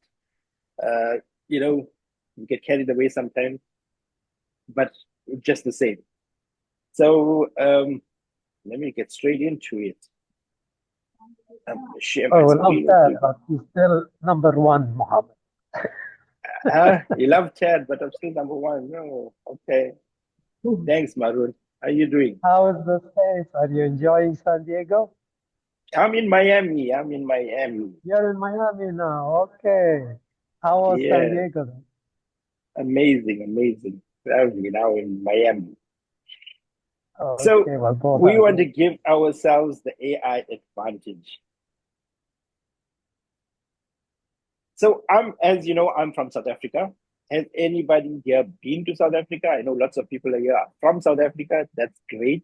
You know, you get carried away sometimes, but just the same. So let me get straight into it. I'm gonna share my Oh, love screen that, with you. but he's still number one, Mohammed. You love Chad, but I'm still number one. No, okay. Thanks, Marun. How are you doing? How is the States? Are you enjoying San Diego? I'm in Miami. You're in Miami now. Okay. How was San Yeah, Diego then? amazing. Lovely now in Miami. So Okay, well, both we are want to good. give ourselves the AI advantage. So as you know, I'm from South Africa. Has anybody here been to South Africa? I know lots of people are here from South Africa. That's great.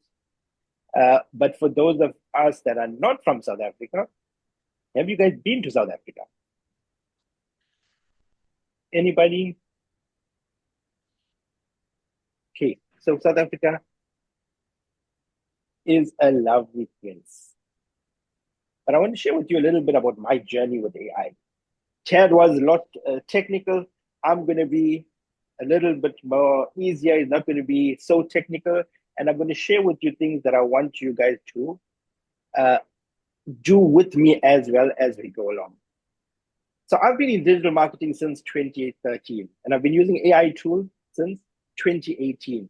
But for those of us that are not from South Africa, have you guys been to South Africa? Anybody? Okay, so South Africa is a lovely place. But I want to share with you a little bit about my journey with AI. Chad was a lot technical. I'm going to be a little bit more easier. It's not going to be so technical. And I'm going to share with you things that I want you guys to do with me as well as we go along. So I've been in digital marketing since 2013, and I've been using AI tools since 2018.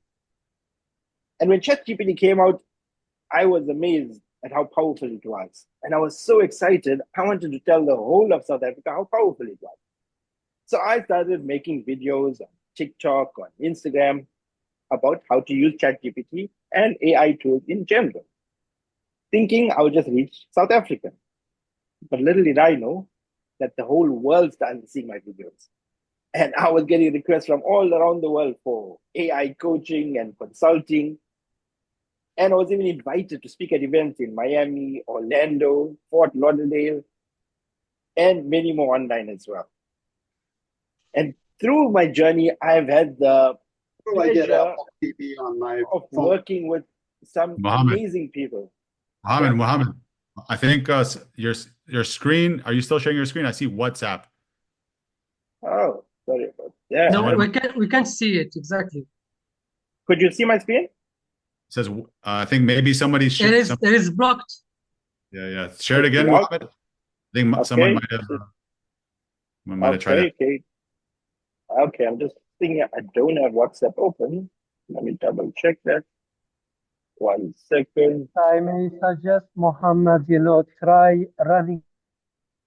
And when ChatGPT came out, I was amazed at how powerful it was. And I was so excited. I wanted to tell the whole of South Africa how powerful it was. So I started making videos on TikTok, on Instagram, about how to use ChatGPT and AI tools in general, thinking I would just reach South Africa. But little did I know that the whole world started seeing my videos. And I was getting requests from all around the world for AI coaching and consulting. And I was even invited to speak at events in Miami, Orlando, Fort Lauderdale, and many more online as well. And through my journey, I've had the pleasure TV on my of phone. working with some Mohammed. amazing people. Mohammed, I think your screen. Are you still sharing your screen? I see WhatsApp. Oh, sorry about that. No, Someone- we can't see it exactly. Could you see my screen? says I think maybe somebody should. It is blocked. Yeah. Share it again, Blocked? Mohammed. I think someone might have tried it. Okay. I'm just thinking. I don't have WhatsApp open. Let me double check that. 1 second. I may suggest Mohammed, try running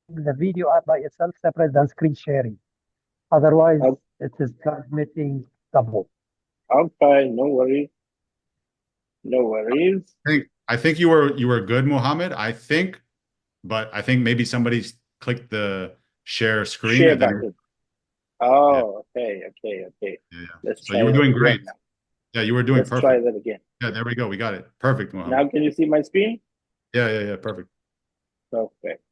the video app by itself separate than screen sharing. Otherwise, Okay. it is transmitting double. Okay, no worries. No worries. I think you were good, Mohammed. But I think maybe somebody's clicked the share screen. Share and then, button. Oh, okay. yeah. Let's So try you were that doing again great. now. Yeah, you were doing Let's perfect. try that again. Yeah, there we go. We got it. Perfect, Mohammed. Now can you see my screen? Yeah. Perfect. Perfect.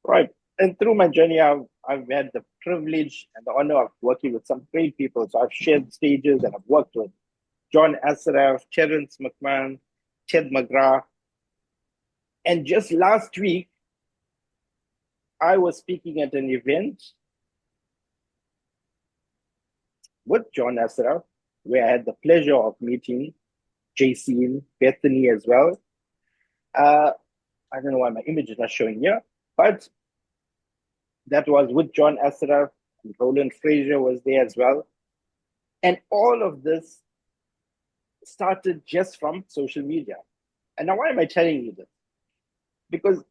Right. And through my journey, I've had the privilege and the honor of working with some great people. So I've shared stages and I've worked with John Asraf, Terence McMahon, Ted McGrath. And just last week, I was speaking at an event with John Asraf, where I had the pleasure of meeting JC, Bethany as well. I don't know why my image is not showing here, but that was with John Asraf, and Roland Fraser was there as well. And all of this started just from social media. And now why am I telling you this? Because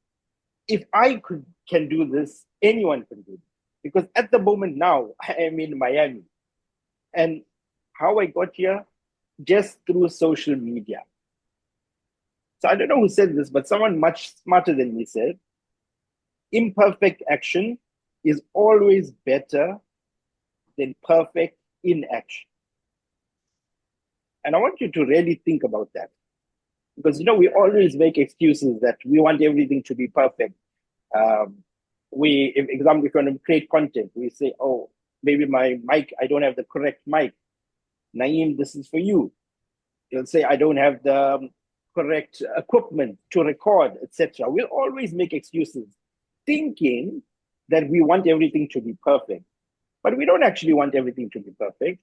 if I can do this, anyone can do it. Because at the moment now, I am in Miami. And how I got here, just through social media. So I don't know who said this, but someone much smarter than me said, imperfect action is always better than perfect inaction. And I want you to really think about that. Because, we always make excuses that we want everything to be perfect. If we're going to create content, we say, oh, maybe my mic, I don't have the correct mic. Naeem, this is for you. You'll say, I don't have the correct equipment to record, etc. We'll always make excuses, thinking that we want everything to be perfect. But we don't actually want everything to be perfect.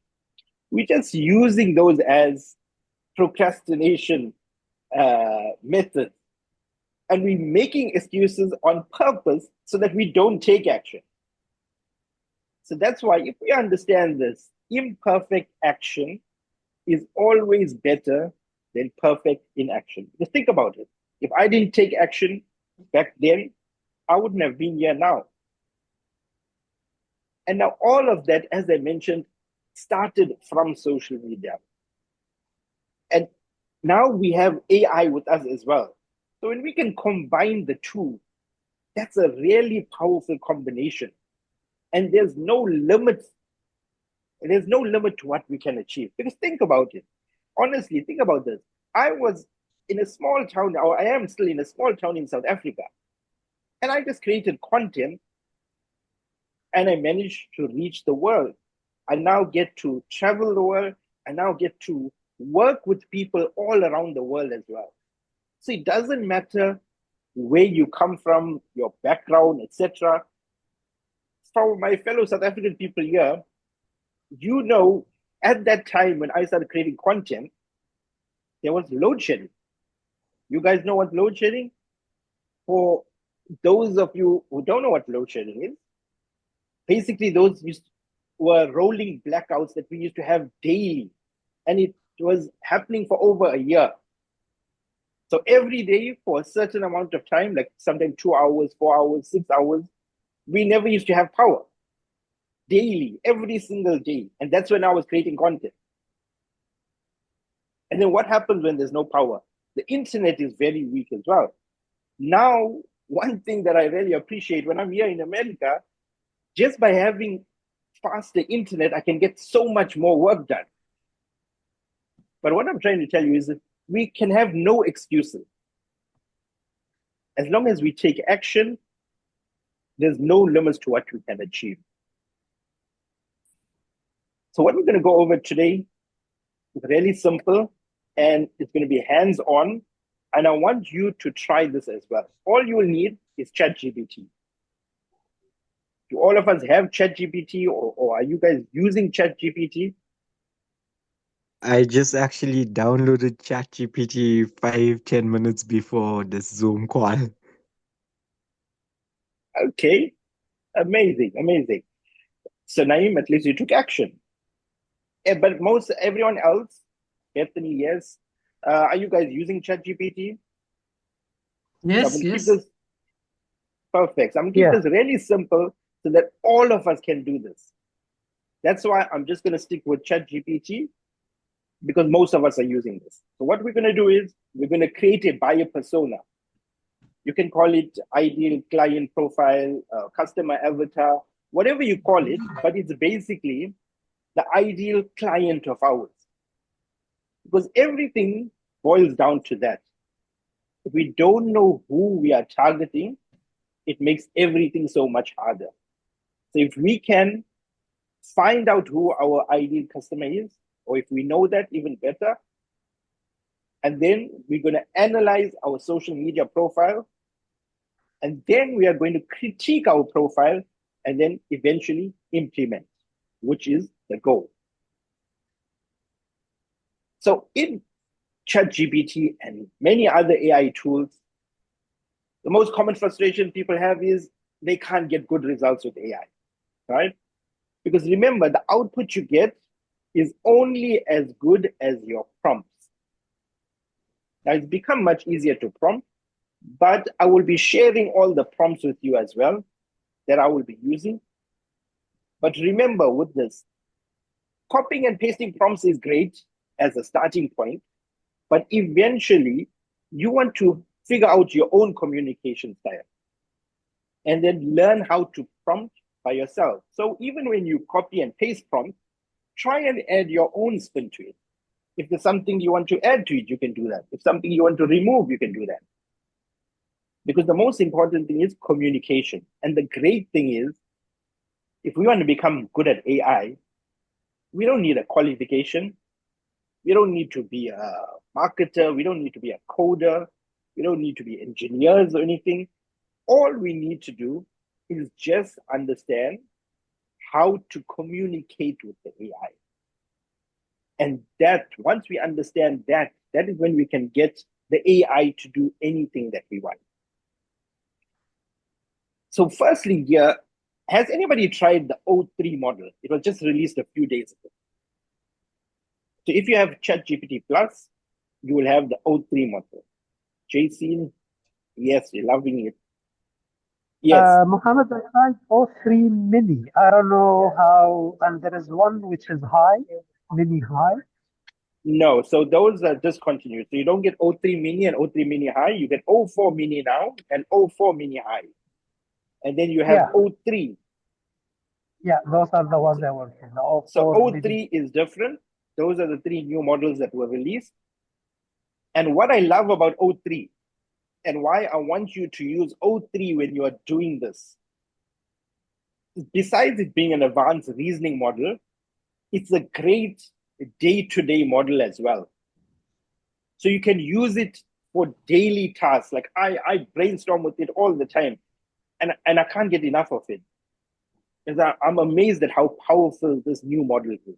We're just using those as procrastination methods. And we're making excuses on purpose so that we don't take action. So that's why if we understand this, imperfect action is always better than perfect inaction. Just think about it. If I didn't take action back then, I wouldn't have been here now. And now all of that, as I mentioned, started from social media. And now we have AI with us as well. So when we can combine the two, that's a really powerful combination. And there's no limit. There's no limit to what we can achieve. Because think about it. Honestly, think about this. I was in a small town, or I am still in a small town in South Africa. And I just created content and I managed to reach the world. I now get to travel the world. I now get to work with people all around the world as well. So it doesn't matter where you come from, your background, etc. For my fellow South African people here, at that time when I started creating content, there was load shedding. You guys know what load shedding? For those of you who don't know what load shedding is, basically those were rolling blackouts that we used to have daily. And it was happening for over a year. So every day for a certain amount of time, like sometimes 2 hours, 4 hours, 6 hours, we never used to have power. Daily, every single day. And that's when I was creating content. And then what happens when there's no power? The internet is very weak as well. Now, one thing that I really appreciate when I'm here in America, just by having faster internet, I can get so much more work done. But what I'm trying to tell you is that we can have no excuses. As long as we take action, there's no limits to what we can achieve. So what we're going to go over today is really simple, and it's going to be hands-on. And I want you to try this as well. All you will need is ChatGPT. Do all of us have ChatGPT, or are you guys using ChatGPT? I just actually downloaded ChatGPT 5-10 minutes before this Zoom call. Okay, amazing, amazing. So Naeem, at least you took action. But everyone else, Bethany, yes. Are you guys using ChatGPT? Yes, I'm gonna keep yes. this perfect. I'm gonna keep Yeah. this really simple so that all of us can do this. That's why I'm just gonna stick with ChatGPT, because most of us are using this. So what we're gonna do is we're gonna create a buyer persona. You can call it ideal client profile, customer avatar, whatever you call it, but it's basically the ideal client of ours. Because everything boils down to that. If we don't know who we are targeting, it makes everything so much harder. So if we can find out who our ideal customer is, or if we know that, even better, and then we're going to analyze our social media profile, and then we are going to critique our profile, and then eventually implement, which is the goal. So in ChatGPT and many other AI tools, the most common frustration people have is they can't get good results with AI, right? Because remember, the output you get is only as good as your prompts. Now, it's become much easier to prompt, but I will be sharing all the prompts with you as well that I will be using. But remember, with this, copying and pasting prompts is great as a starting point, but eventually you want to figure out your own communication style and then learn how to prompt by yourself. So even when you copy and paste prompts, try and add your own spin to it. If there's something you want to add to it, you can do that. If something you want to remove, you can do that. Because the most important thing is communication. And the great thing is, if we want to become good at AI, we don't need a qualification. We don't need to be a marketer. We don't need to be a coder. We don't need to be engineers or anything. All we need to do is just understand how to communicate with the AI. And that, once we understand that, that is when we can get the AI to do anything that we want. So firstly here, has anybody tried the O3 model? It was just released a few days ago. So if you have ChatGPT Plus, you will have the O3 model. Jason, yes, you're loving it. Yes. Mohammed, I tried O3 mini. I don't know how, and there is one which is high, mini high. No, so those are discontinued. So you don't get O3 mini and O3 mini high. You get O4 mini now and O4 mini high. And then you have O3. Yeah, those are the ones I work in. So O3 is different. Those are the three new models that were released. And what I love about O3 and why I want you to use O3 when you are doing this, besides it being an advanced reasoning model, it's a great day-to-day model as well. So you can use it for daily tasks. Like I brainstorm with it all the time, and I can't get enough of it. Because I'm amazed at how powerful this new model is.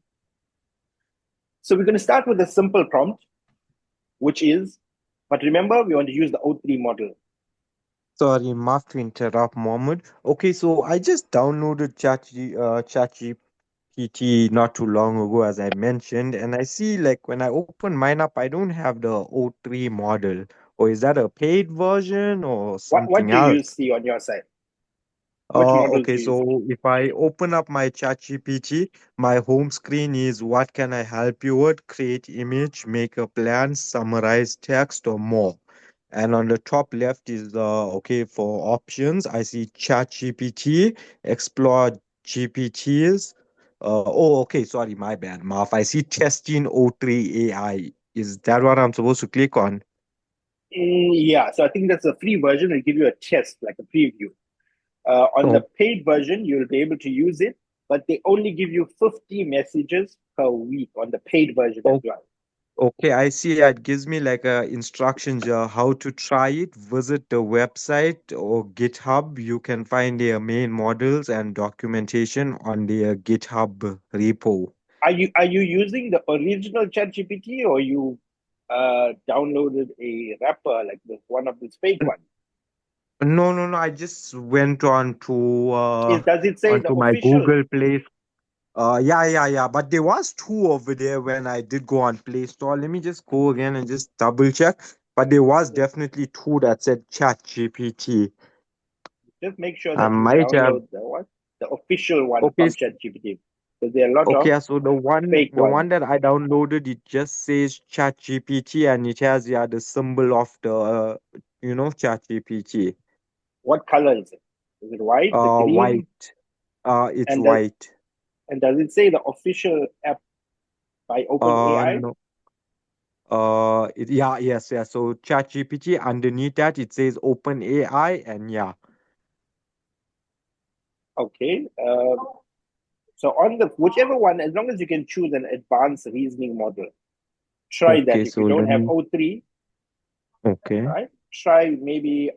So we're going to start with a simple prompt, which is, but remember, we want to use the O3 model. Sorry, maaf to interrupt, Mohammed. Okay, so I just downloaded ChatGPT not too long ago, as I mentioned, and I see like when I open mine up, I don't have the O3 model. Or is that a paid version or What something do you else? see on your side? Which model Okay, do you see? so if I open up my ChatGPT, my home screen is what can I help you with? Create image, make a plan, summarize text, or more. And on the top left is the okay for options. I see ChatGPT, explore GPTs. Okay, sorry, my bad, Marv. I see testing O3 AI. Is that what I'm supposed to click on? Yeah, so I think that's a free version. It'll give you a test, like a preview. On the Oh, paid version, you'll be able to use it, but they only give you 50 messages per week on the paid version as well. Okay, I see. It gives me like instructions how to try it. Visit the website or GitHub. You can find their main models and documentation on their GitHub repo. Are you using the original ChatGPT, or you downloaded a wrapper like this one of these fake ones? No, no, no. I just went on to Does it say the onto my official? Google Play. Yeah, yeah, yeah. But there was two over there when I did go on Play Store. Let me just go again and just double check. But there was definitely two that said Chat GPT. Just make sure I that you might have. download the official one Okay, from ChatGPT, because there are a lot of okay. So the fake ones. one that I downloaded, it just says Chat GPT and it has the symbol of the Chat GPT. What color is it? Is it white, the White. green, It's and does white. it say the official app by OpenAI? No. Yeah, yes, yeah. So ChatGPT underneath that it says OpenAI, and yeah. Okay. So on the whichever one, as long as you can choose an advanced reasoning model, try that. Okay, If so you don't let have me. O3, Okay. right? Try maybe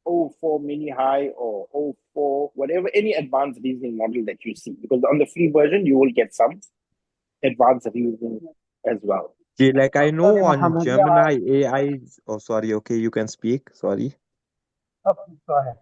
O4 mini high or O4, whatever, any advanced reasoning model that you see. Because on the free version, you will get some advanced reasoning as well. Yeah, like I Sorry, know on Mohammed. Gemini AI. Oh, sorry. Okay, you can speak. Sorry. Please go ahead.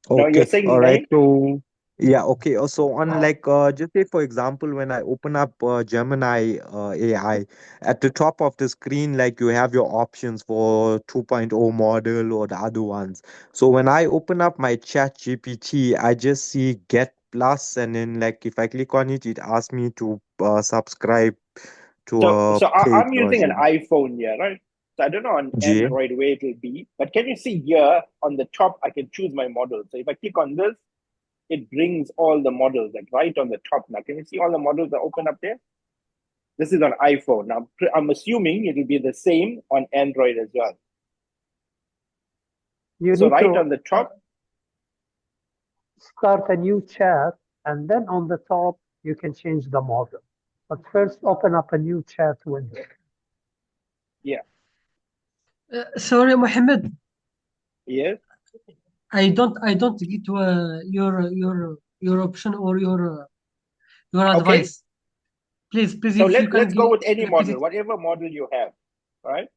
Now you're Okay, saying all right. name? So yeah, okay. So on like just say for example, when I open up Gemini AI, at the top of the screen, like you have your options for 2.0 model or the other ones. So when I open up my Chat GPT, I just see Get Plus, and then like if I click on it, it asks me to subscribe to So, a so paid I'm using an version. iPhone here, right? So I don't know on Yeah. Android where it will be, but can you see here on the top, I can choose my model. So if I click on this, it brings all the models like right on the top. Now, can you see all the models that open up there? This is on iPhone. Now, I'm assuming it will be the same on Android as well. You So need right to on the top, start a new chat, and then on the top, you can change the model. But first, open up a new chat window. yeah, Sorry, Mohammed. yes. I don't get your option or your Okay. advice. Please, So if you can let's go with any repeat model, it. whatever model you have, right?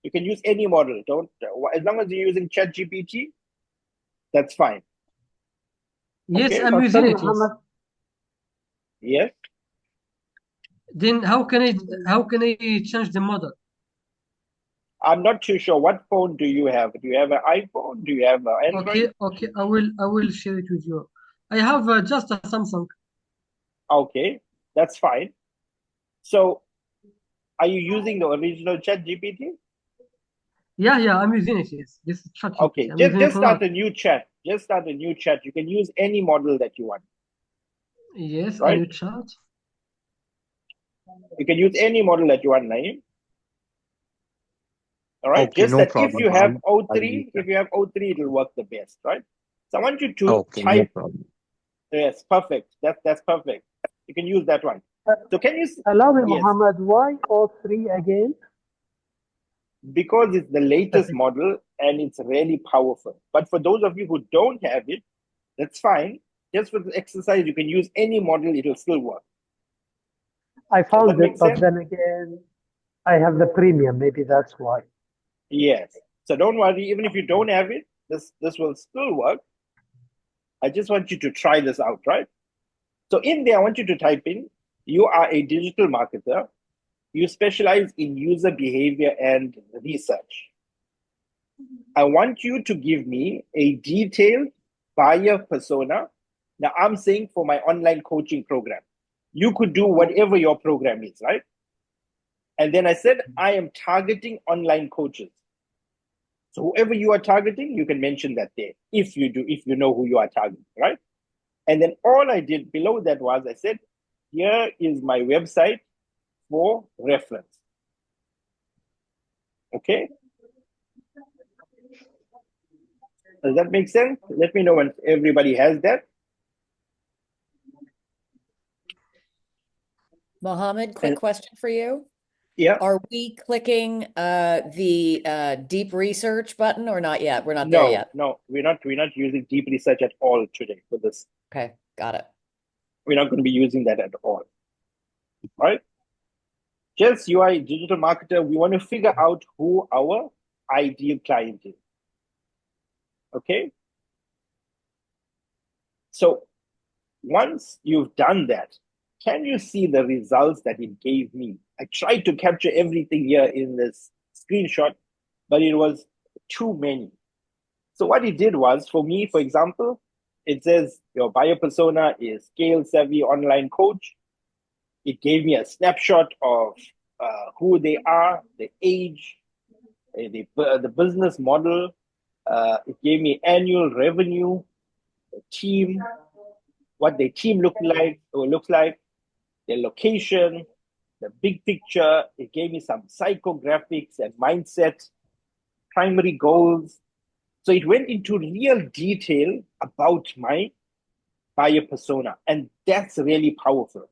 You can use any model. Don't as long as you're using ChatGPT, that's fine. Yes, Okay. I'm using Sorry, it. Yes. Mohammed. Yes. Then how can I change the model? I'm not too sure. What phone do you have? Do you have an iPhone? Do you have an Android? Okay. I will share it with you. I have just a Samsung. Okay, that's fine. So, are you using the original ChatGPT? Yeah, I'm using it. Yes, this is ChatGPT. Okay, I'm just using it just for start now. a new chat. Just start a new chat. You can use any model that you want, Yes, a right? new chat. You can use any model that you want, Naeem. All right. Okay, Just no that if problem. you have I'll use O3, that. if you have O3, it'll work the best, right? So I want you to Okay, no type. problem. Yes, perfect. That's perfect. You can use that one. So can you? Allow me, Yes, Mohammed. Why all three again? because it's the latest model and it's really powerful. But for those of you who don't have it, that's fine. Just for the exercise, you can use any model, it will still work. I Does that found make it, but sense? then again, I have the premium. Maybe that's why. Yes. So don't worry, even if you don't have it, this will still work. I just want you to try this out, right? So in there, I want you to type in, you are a digital marketer. You specialize in user behavior and research. I want you to give me a detailed buyer persona. Now, I'm saying for my online coaching program, you could do whatever your program is, right? And then I said, I am targeting online coaches. So whoever you are targeting, you can mention that there if you know who you are targeting, right? And then all I did below that was I said, here is my website for reference. Okay. Does that make sense? Let me know when everybody has that. Mohammed, quick And question for you. yeah, Are we clicking the deep research button or not yet? We're not there yet. no, we're not using deep research at all today for this. Okay, got it. We're not going to be using that at all. All right. Just UI digital marketer, we want to figure out who our ideal client is. Okay. So once you've done that, can you see the results that it gave me? I tried to capture everything here in this screenshot, but it was too many. So what it did was, for me, for example, it says your buyer persona is scale savvy online coach. It gave me a snapshot of who they are, the age, the business model. It gave me annual revenue, the team, what their team looks like, their location, the big picture. It gave me some psychographics and mindset, primary goals. So it went into real detail about my buyer persona, and that's really powerful.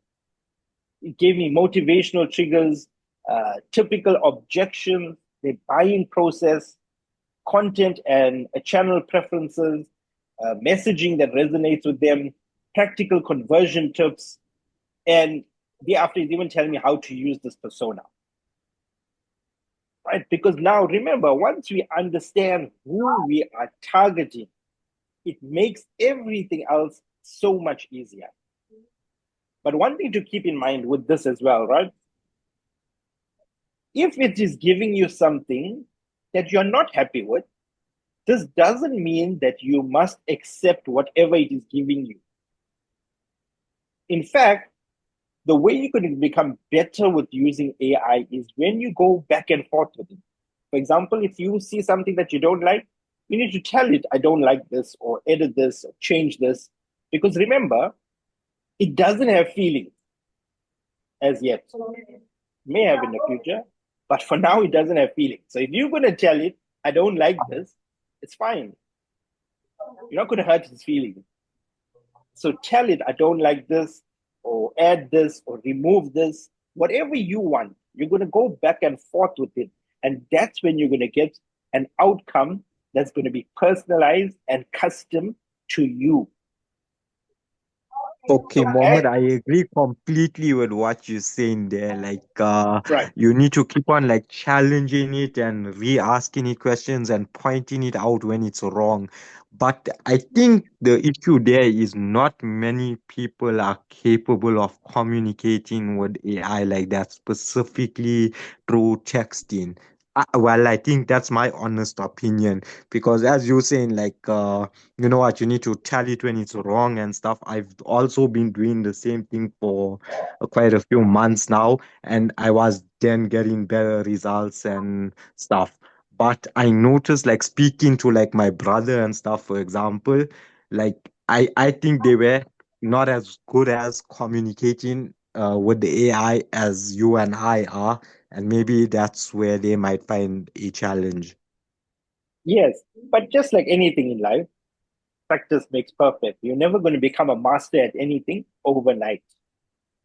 It gave me motivational triggers, typical objections, the buying process, content and channel preferences, messaging that resonates with them, practical conversion tips, and thereafter it's even telling me how to use this persona. Right? Because now remember, once we understand who we are targeting, it makes everything else so much easier. But one thing to keep in mind with this as well, right? If it is giving you something that you're not happy with, this doesn't mean that you must accept whatever it is giving you. In fact, the way you're going to become better with using AI is when you go back and forth with it. For example, if you see something that you don't like, you need to tell it, I don't like this, or edit this, or change this. Because remember, it doesn't have feelings as yet. It may have in the future, but for now, it doesn't have feelings. So if you're going to tell it, I don't like this, it's fine. You're not going to hurt its feelings. So tell it, I don't like this, or add this, or remove this, whatever you want. You're going to go back and forth with it. And that's when you're going to get an outcome that's going to be personalized and custom to you. Okay, Mohammed, I agree completely with what you're saying there. Right. You need to keep on like challenging it and re-asking it questions and pointing it out when it's wrong. But I think the issue there is not many people are capable of communicating with AI like that, specifically through texting. Well, I think that's my honest opinion because as you're saying, you know what, you need to tell it when it's wrong and stuff. I've also been doing the same thing for quite a few months now, and I was then getting better results and stuff. But I noticed, like, speaking to like my brother and stuff, for example, I think they were not as good as communicating with the AI as you and I are, and maybe that's where they might find a challenge. Yes, but just like anything in life, practice makes perfect. You're never going to become a master at anything overnight.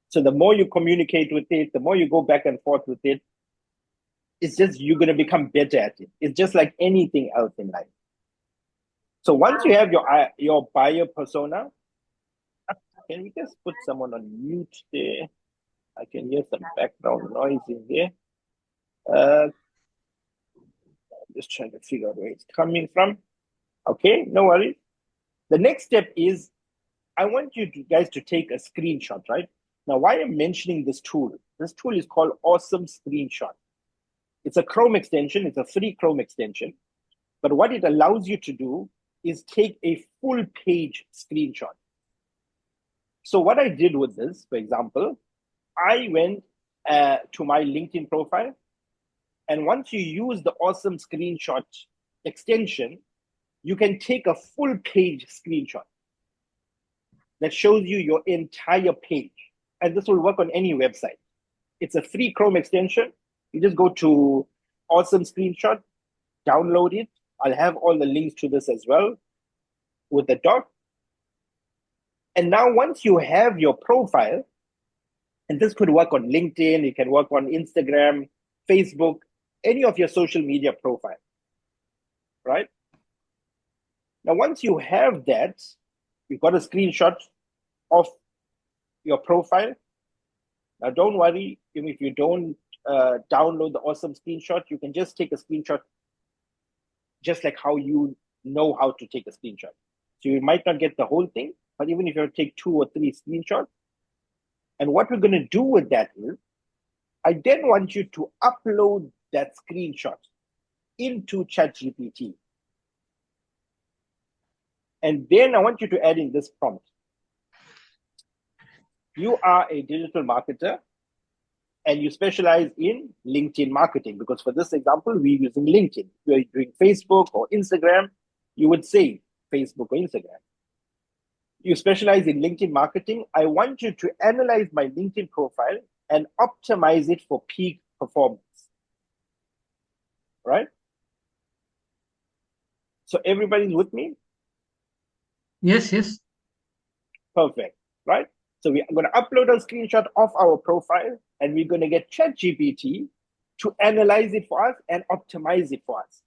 So the more you communicate with it, the more you go back and forth with it, it's just you're going to become better at it. It's just like anything else in life. So once you have your buyer persona, can we just put someone on mute there? I can hear some background noise in there. I'm just trying to figure out where it's coming from. Okay, no worries. The next step is I want you guys to take a screenshot, right? Now, why I'm mentioning this tool is called Awesome Screenshot. It's a Chrome extension. It's a free Chrome extension. But what it allows you to do is take a full page screenshot. So what I did with this, for example, I went to my LinkedIn profile. And once you use the Awesome Screenshot extension, you can take a full page screenshot that shows you your entire page. And this will work on any website. It's a free Chrome extension. You just go to Awesome Screenshot, download it. I'll have all the links to this as well with the doc. And now once you have your profile, And this could work on LinkedIn, it can work on Instagram, Facebook, any of your social media profile, right? Now, once you have that, you've got a screenshot of your profile. Now, don't worry, even if you don't download the awesome screenshot, you can just take a screenshot just like how you know how to take a screenshot. So you might not get the whole thing, but even if you take 2 or 3 screenshots, and what we're going to do with that is, I then want you to upload that screenshot into ChatGPT. And then I want you to add in this prompt. You are a digital marketer and you specialize in LinkedIn marketing, because for this example, we're using LinkedIn. If you're doing Facebook or Instagram, you would say Facebook or Instagram. You specialize in LinkedIn marketing. I want you to analyze my LinkedIn profile and optimize it for peak performance, right? So everybody's with me? Yes, yes. Perfect, right? So we're going to upload a screenshot of our profile and we're going to get ChatGPT to analyze it for us and optimize it for us.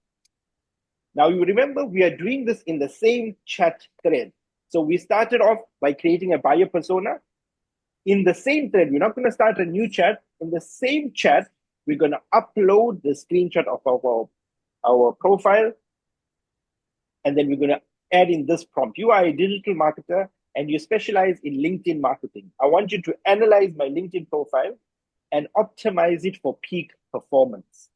Now, you remember we are doing this in the same chat thread. So we started off by creating a buyer persona. In the same thread, we're not going to start a new chat. In the same chat, we're going to upload the screenshot of our profile. And then we're going to add in this prompt. You are a digital marketer and you specialize in LinkedIn marketing. I want you to analyze my LinkedIn profile and optimize it for peak performance.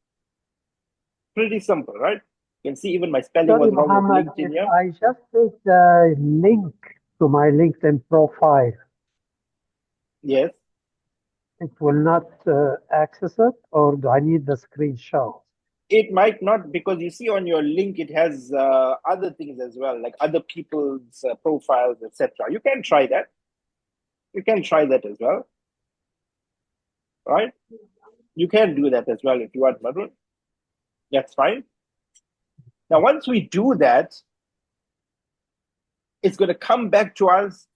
Pretty simple, right? You can see even my spelling Sorry, was wrong with Mohammed, LinkedIn if here. I just take the link to my LinkedIn profile, Yes. it will not access it, or do I need the screenshot? It might not, because you see on your link, it has other things as well, like other people's profiles, etc. You can try that. You can try that as well, right? You can do that as well if you want, Madhun. That's fine. Now, once we do that, it's going to come back to us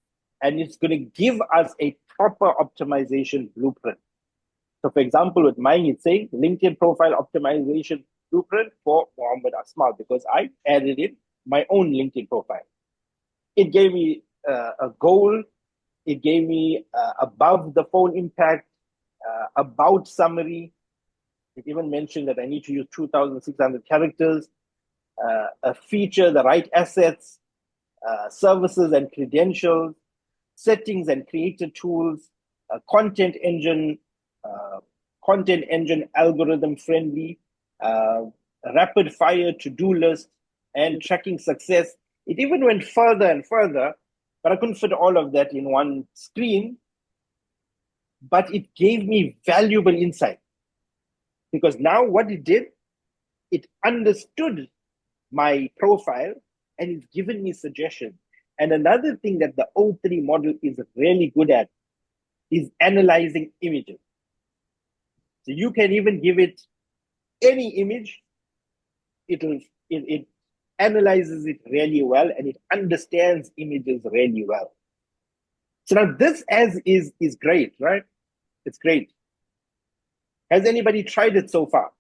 and it's going to give us a proper optimization blueprint. So, for example, with mine, it's saying LinkedIn profile optimization blueprint for Mohammed Asmal, because I added in my own LinkedIn profile. It gave me a goal. It gave me above the phone impact, about summary. It even mentioned that I need to use 2,600 characters, a feature, the right assets, services and credentials, settings and creator tools, content engine algorithm friendly, rapid fire to-do list, and tracking success. It even went further and further, but I couldn't fit all of that in one screen. But it gave me valuable insight, because now what it did, it understood my profile and it's given me suggestions. And another thing that the O3 model is really good at is analyzing images. So you can even give it any image, it analyzes it really well and it understands images really well. So now this as is great, right? It's great. Has anybody tried it so far?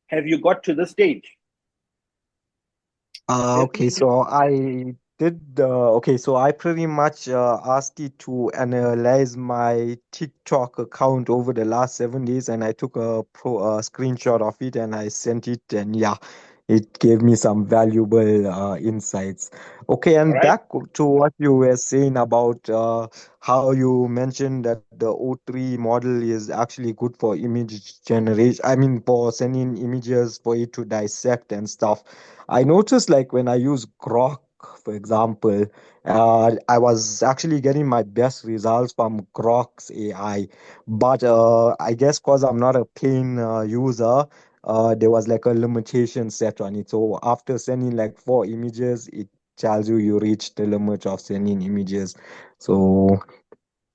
Have you got to the stage? Okay, so I did okay, so I pretty much asked it to analyze my TikTok account over the last 7 days, and I took a screenshot of it and I sent it, and yeah, it gave me some valuable insights. Okay, and Right. back to what you were saying about how you mentioned that the O3 model is actually good for image generation. I mean, for sending images for it to dissect and stuff. I noticed like when I use Grok, for example, I was actually getting my best results from Grok's AI. But I guess because I'm not a paying user, there was like a limitation set on it. So after sending like 4 images, it tells you reached the limit of sending images. So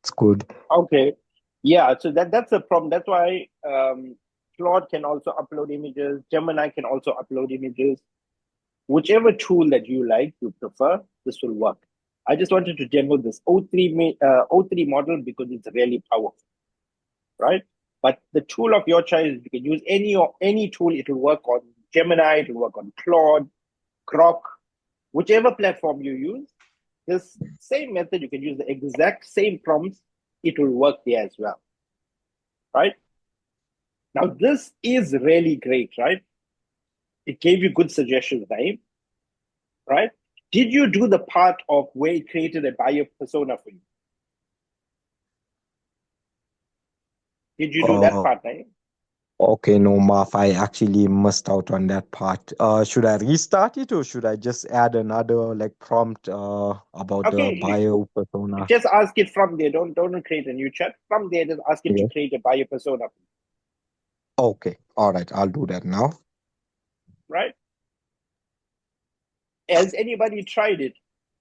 it's good. Okay. Yeah, so that's a problem. That's why Claude can also upload images. Gemini can also upload images. Whichever tool that you like, you prefer, this will work. I just wanted to demo this O3 model because it's really powerful, right? But the tool of your choice, you can use any tool. It will work on Gemini, it will work on Claude, Grok, whichever platform you use. This same method, you can use the exact same prompts. It will work there as well, right? Now, this is really great, right? It gave you good suggestions, Naeem, right? Did you do the part of where it created a buyer persona for you? Did you do that part, Naeem? Okay, no, Marv, I actually missed out on that part. Should I restart it or should I just add another like prompt about the Okay, bio persona? just ask it from there. Don't create a new chat. From there, just ask it to Yeah. create a buyer persona, Okay, all right, I'll do that now. right? Has anybody tried it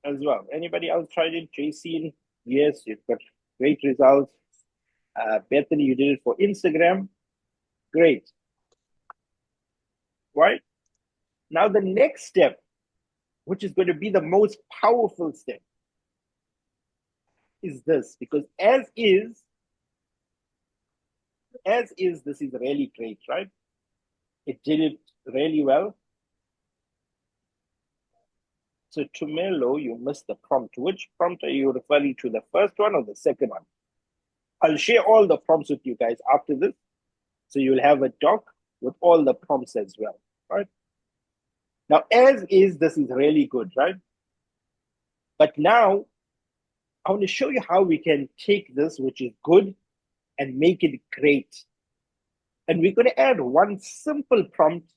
as well? Anybody else tried it? JC, yes, you've got great results. Bethany, you did it for Instagram. Great. Right? Now, the next step, which is going to be the most powerful step, is this, because as is, this is really great, right? It did it really well. So, Tumelo, you missed the prompt. Which prompt are you referring to, the first one or the second one? I'll share all the prompts with you guys after this. So you'll have a doc with all the prompts as well, right? Now, as is, this is really good, right? But now, I want to show you how we can take this, which is good, and make it great. And we're going to add one simple prompt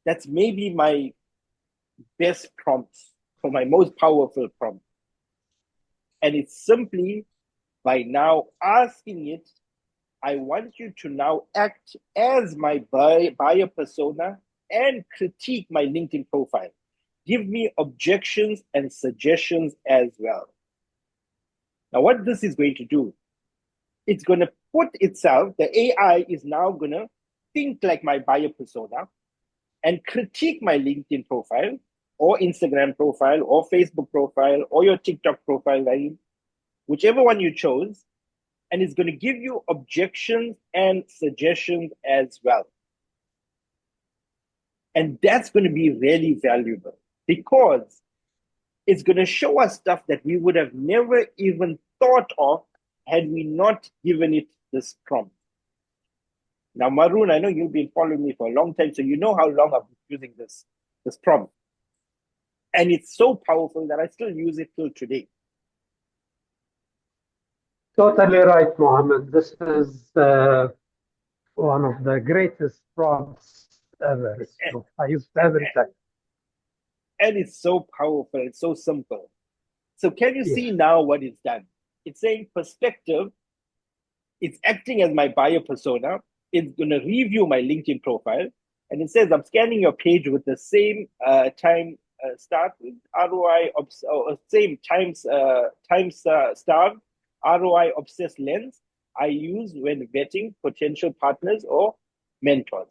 that's maybe my best prompt, for my most powerful prompt. And it's simply by now asking it, I want you to now act as my buyer persona and critique my LinkedIn profile. Give me objections and suggestions as well. Now, what this is going to do, it's going to put itself, the AI is now going to think like my buyer persona and critique my LinkedIn profile or Instagram profile or Facebook profile or your TikTok profile, whichever one you chose. And it's going to give you objections and suggestions as well. And that's going to be really valuable because it's going to show us stuff that we would have never even thought of had we not given it this prompt. Now, Maroon, I know you've been following me for a long time, so you know how long I've been using this prompt. And it's so powerful that I still use it till today. Totally right, Mohammed. This is one of the greatest prompts ever. So I use it every time. And it's so powerful. It's so simple. So can you see now what it's done? It's saying perspective. It's acting as my buyer persona. It's going to review my LinkedIn profile. And it says, I'm scanning your page with the same time start with ROI, same times starved ROI obsessed lens I use when vetting potential partners or mentors.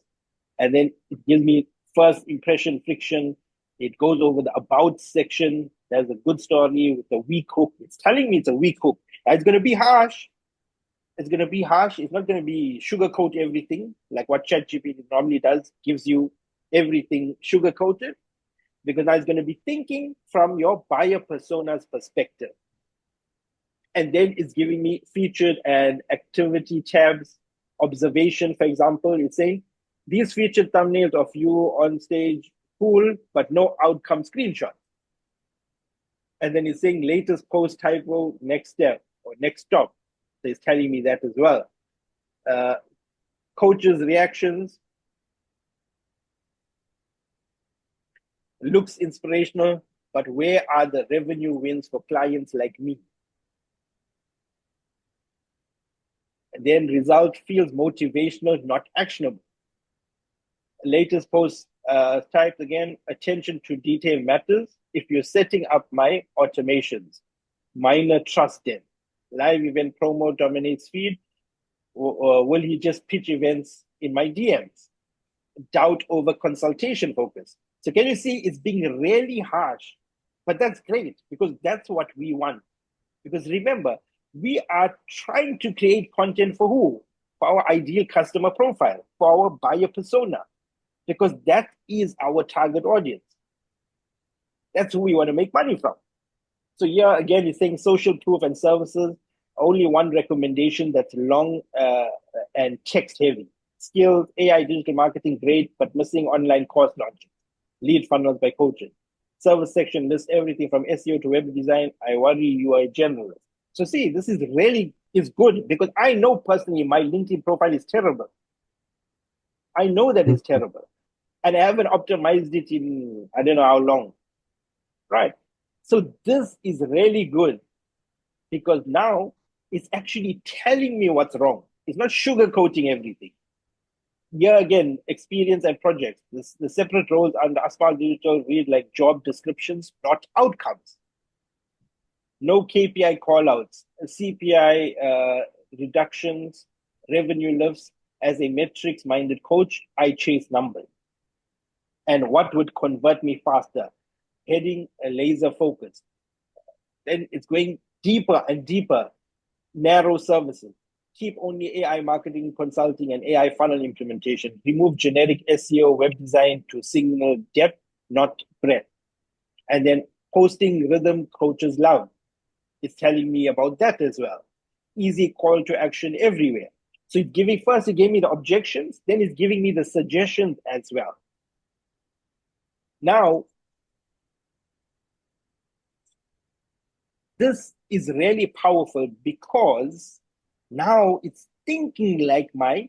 And then it gives me first impression friction. It goes over the about section. There's a good story with a weak hook. It's telling me it's a weak hook. It's going to be harsh. It's going to be harsh. It's not going to be sugarcoat everything like what ChatGPT normally does, gives you everything sugar-coated, because now it's going to be thinking from your buyer persona's perspective. And then it's giving me featured and activity tabs, observation, for example. It's saying, these featured thumbnails of you on stage, cool, but no outcome screenshot. And then it's saying latest post typo, next step, or next stop. So it's telling me that as well. Coaches' reactions. Looks inspirational, but where are the revenue wins for clients like me? And then result feels motivational, not actionable. Latest post typed again, attention to detail matters. If you're setting up my automations, minor trust them. Live event promo dominates feed. Or will he just pitch events in my DMs? Doubt over consultation focus. So can you see it's being really harsh But that's great because that's what we want. Because remember, we are trying to create content for who? For our ideal customer profile, for our buyer persona, because that is our target audience. That's who we want to make money from. So here again, you're saying social proof and services. Only one recommendation that's long and text heavy. Skills, AI, digital marketing, great, but missing online course launches. Lead funnels by coaches. Service section lists everything from SEO to web design. I worry you are a generalist. So see, this is really is good because I know personally my LinkedIn profile is terrible. I know that it's terrible. And I haven't optimized it in I don't know how long. Right. So this is really good because now it's actually telling me what's wrong. It's not sugarcoating everything. Here again, experience and projects. The separate roles under Asmal Digital read like job descriptions, not outcomes. No KPI callouts, CPI reductions, revenue lifts. As a metrics-minded coach, I chase numbers. And what would convert me faster? Heading a laser focus. Then it's going deeper and deeper. Narrow services. Keep only AI marketing, consulting, and AI funnel implementation. Remove generic SEO, web design to signal depth, not breadth. And then posting rhythm coaches love. It's telling me about that as well. Easy call to action everywhere. So it's giving first, it gave me the objections, then it's giving me the suggestions as well. Now, this is really powerful because now it's thinking like my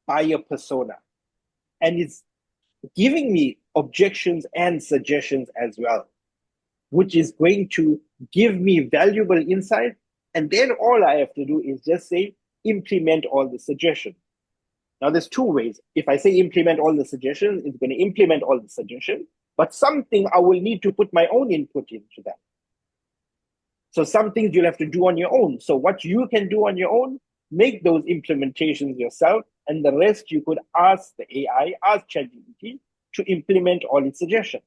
buyer persona. And it's giving me objections and suggestions as well, which is going to give me valuable insight. And then all I have to do is just say, implement all the suggestions. Now, there's two ways. If I say implement all the suggestions, it's going to implement all the suggestions, but something I will need to put my own input into that. So some things you'll have to do on your own. So what you can do on your own, make those implementations yourself, and the rest you could ask the AI, ask ChatGPT to implement all its suggestions.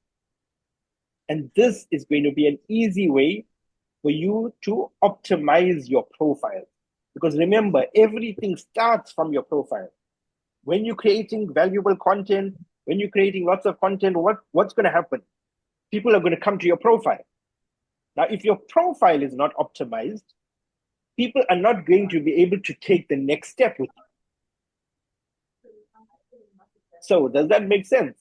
And this is going to be an easy way for you to optimize your profile. Because remember, everything starts from your profile. When you're creating valuable content, when you're creating lots of content, what's going to happen? People are going to come to your profile. Now, if your profile is not optimized, people are not going to be able to take the next step with you. So does that make sense?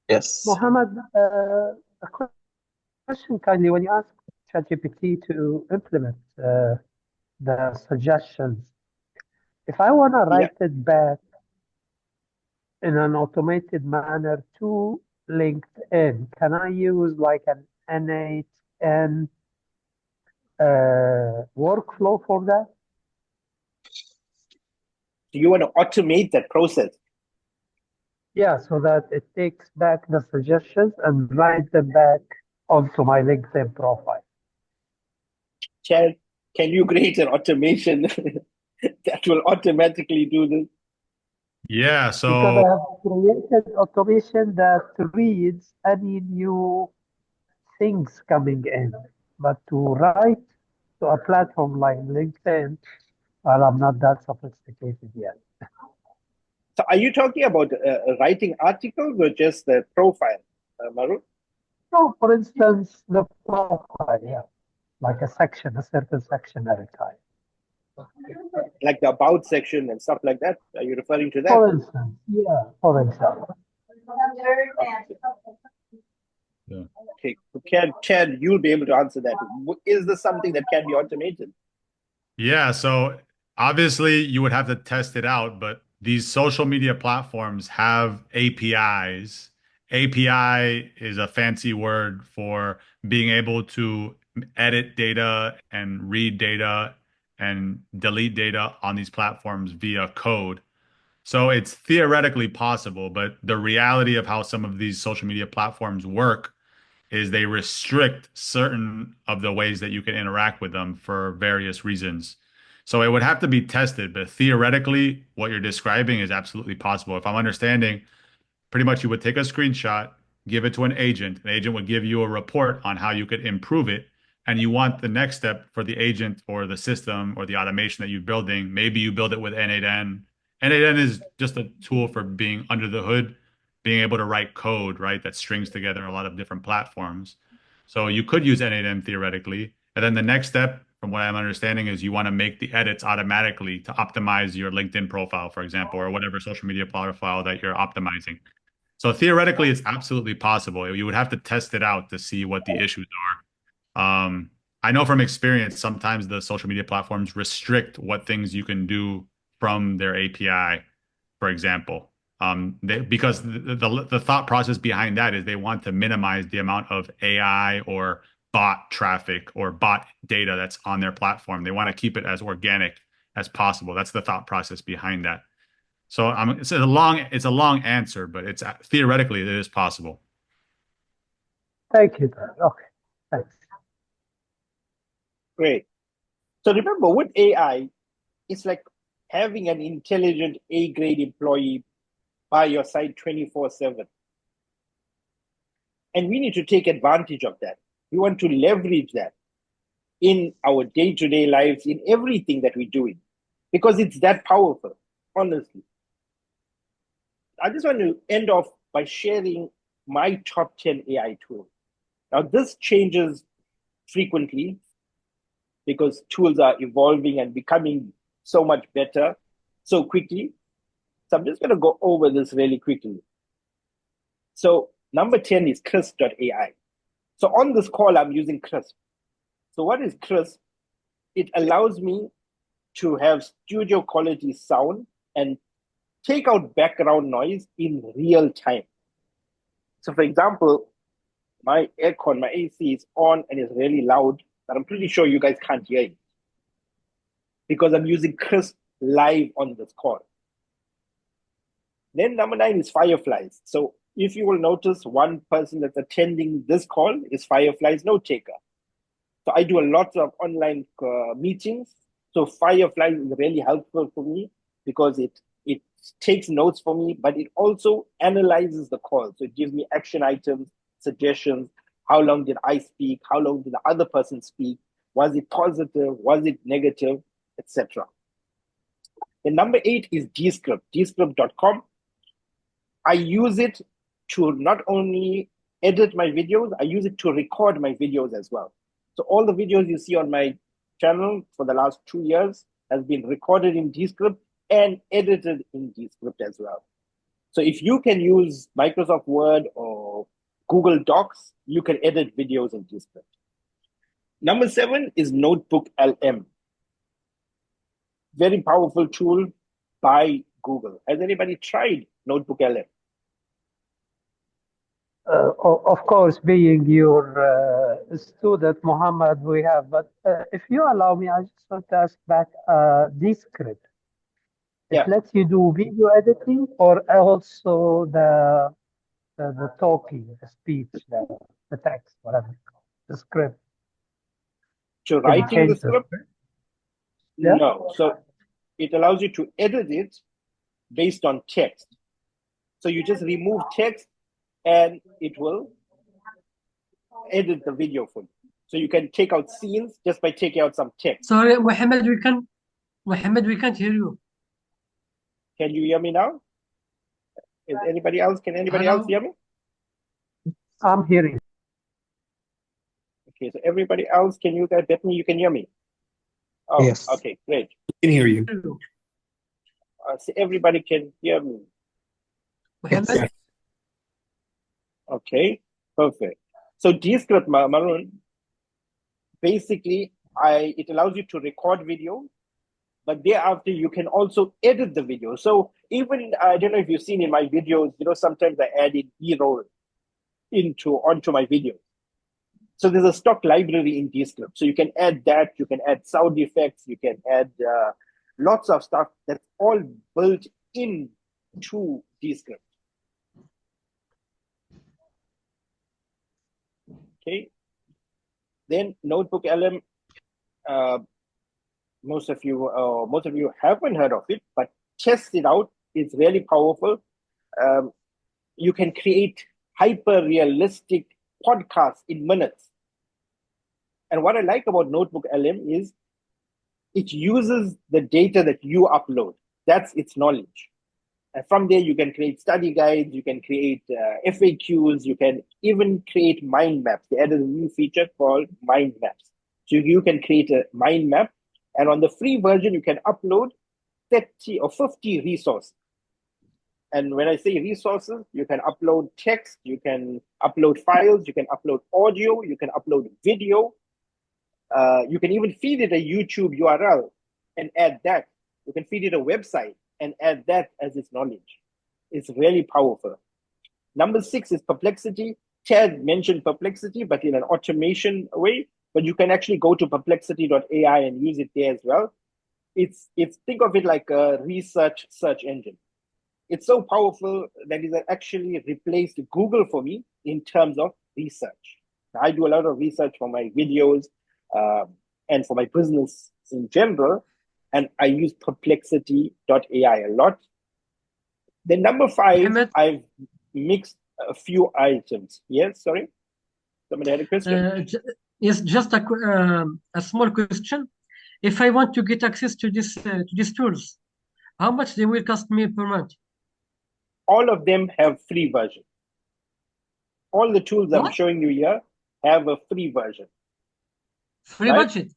Yes. Mohammed, a question kindly. When you ask ChatGPT to implement the suggestions, if I want to write it back in an automated manner to LinkedIn, can I use like an N8N workflow for that? Do you want to automate that process? Yeah, so that it takes back the suggestions and write them back onto my LinkedIn profile. Chad, can you create an automation that will automatically do this? Yeah, Because I so have created automation that reads any new things coming in. But to write to a platform like LinkedIn, well, I'm not that sophisticated yet. So are you talking about writing articles or just the profile, Maru? So, for instance, the profile, yeah, like a section, a certain section at a time. Like the about section and stuff like that? Are you referring to that? For instance, yeah, for example. yeah. Okay, Chad, you'll be able to answer that. Is this something that can be automated? Yeah, so obviously you would have to test it out, but these social media platforms have APIs. API is a fancy word for being able to edit data and read data and delete data on these platforms via code. So it's theoretically possible, but the reality of how some of these social media platforms work is they restrict certain of the ways that you can interact with them for various reasons. So it would have to be tested, but theoretically, what you're describing is absolutely possible. If I'm understanding, pretty much you would take a screenshot, give it to an agent would give you a report on how you could improve it, and you want the next step for the agent or the system or the automation that you're building. Maybe you build it with N8N. N8N is just a tool for being under the hood, being able to write code, right, that strings together a lot of different platforms. So you could use N8N theoretically. And then the next step, from what I'm understanding, is you want to make the edits automatically to optimize your LinkedIn profile, for example, or whatever social media profile that you're optimizing. So theoretically, it's absolutely possible. You would have to test it out to see what the issues are. I know from experience, sometimes the social media platforms restrict what things you can do from their API, for example. Because the thought process behind that is they want to minimize the amount of AI or bot traffic or bot data that's on their platform. They want to keep it as organic as possible. That's the thought process behind that. So it's a long answer, but it's theoretically it is possible. Thank you. Okay, thanks. Great. So remember, with AI, it's like having an intelligent A-grade employee by your side 24/7. And we need to take advantage of that. We want to leverage that in our day-to-day lives, in everything that we're doing, because it's that powerful, honestly. I just want to end off by sharing my top 10 AI tools. Now, this changes frequently because tools are evolving and becoming so much better so quickly. So I'm just going to go over this really quickly. So number 10 is Crisp.ai. So on this call, I'm using Crisp. So what is Crisp? It allows me to have studio quality sound and take out background noise in real time. So for example, my aircon, my AC is on and it's really loud, but I'm pretty sure you guys can't hear it because I'm using Crisp live on this call. Then number 9 is Fireflies. So if you will notice, one person that's attending this call is Fireflies note taker. So I do a lot of online meetings. So Fireflies is really helpful for me because it takes notes for me, but it also analyzes the call. So it gives me action items, suggestions. How long did I speak? How long did the other person speak? Was it positive? Was it negative? Etc. The number 8 is Descript, descript.com. I use it to not only edit my videos, I use it to record my videos as well. So all the videos you see on my channel for the last 2 years has been recorded in Descript and edited in Descript as well. So if you can use Microsoft Word or Google Docs, you can edit videos in Descript. Number 7 is Notebook LM. Very powerful tool by Google. Has anybody tried Notebook LM? Of course, being your student, Muhammad, we have. But if you allow me, I just want to ask back Descript. It lets you do video editing or also the talking, the speech, the text, whatever, the script. To writing the script? No. So it allows you to edit it based on text. So you just remove text and it will edit the video for you. So you can take out scenes just by taking out some text. Sorry, Mohammed, we can't hear you. Can you hear me now? Is anybody else? Can anybody else hear me? I'm hearing. Okay, so everybody else, can you guys bet me you can hear me? Oh, yes. Okay, great. Can hear you. So everybody can hear me. Yes. Okay, perfect. So Descript, Maroon, basically, it allows you to record video, but thereafter you can also edit the video. So even, I don't know if you've seen in my videos, sometimes I add in B-roll onto my videos. So there's a stock library in Descript. So you can add that, you can add sound effects, you can add lots of stuff that's all built into Descript. Okay. Then Notebook LM, most of you haven't heard of it, but test it out. It's really powerful. You can create hyper-realistic podcasts in minutes. And what I like about Notebook LM is it uses the data that you upload. That's its knowledge. And from there, you can create study guides, you can create FAQs, you can even create mind maps. They added a new feature called mind maps. So you can create a mind map, and on the free version, you can upload 30 or 50 resources. And when I say resources, you can upload text, you can upload files, you can upload audio, you can upload video. You can even feed it a YouTube URL and add that. You can feed it a website and add that as its knowledge. It's really powerful. Number 6 is Perplexity. Ted mentioned Perplexity, but in an automation way. But you can actually go to perplexity.ai and use it there as well. It's think of it like a research search engine. It's so powerful that it actually replaced Google for me in terms of research. Now, I do a lot of research for my videos and for my business in general, and I use perplexity.ai a lot. Then number 5, Mohammed, I've mixed a few items. Yes, sorry? Somebody had a question? yes, just a small question. If I want to get access to these tools, how much they will cost me per month? All of them have free version. All the tools I'm What? showing you here have a free version. Free Right? budget?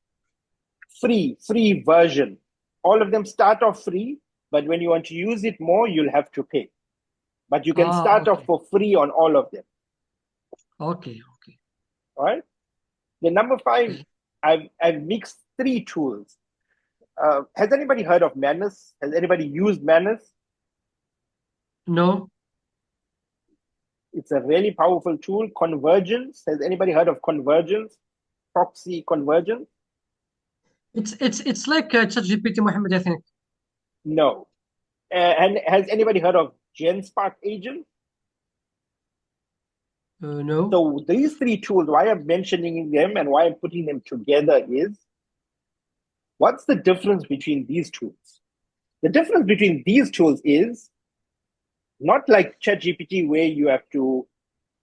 Free version. All of them start off free, but when you want to use it more, you'll have to pay. But you can start off for free on all of them. Okay. All right. The number 5, I've mixed 3 tools. Has anybody heard of Manus? Has anybody used Manus? No. It's a really powerful tool. Convergence. Has anybody heard of Convergence? Proxy Convergence? It's like ChatGPT, Mohammed, I think. No. And has anybody heard of GenSpark Agent? No. So these 3 tools, why I'm mentioning them and why I'm putting them together is, what's the difference between these tools? The difference between these tools is not like ChatGPT where you have to,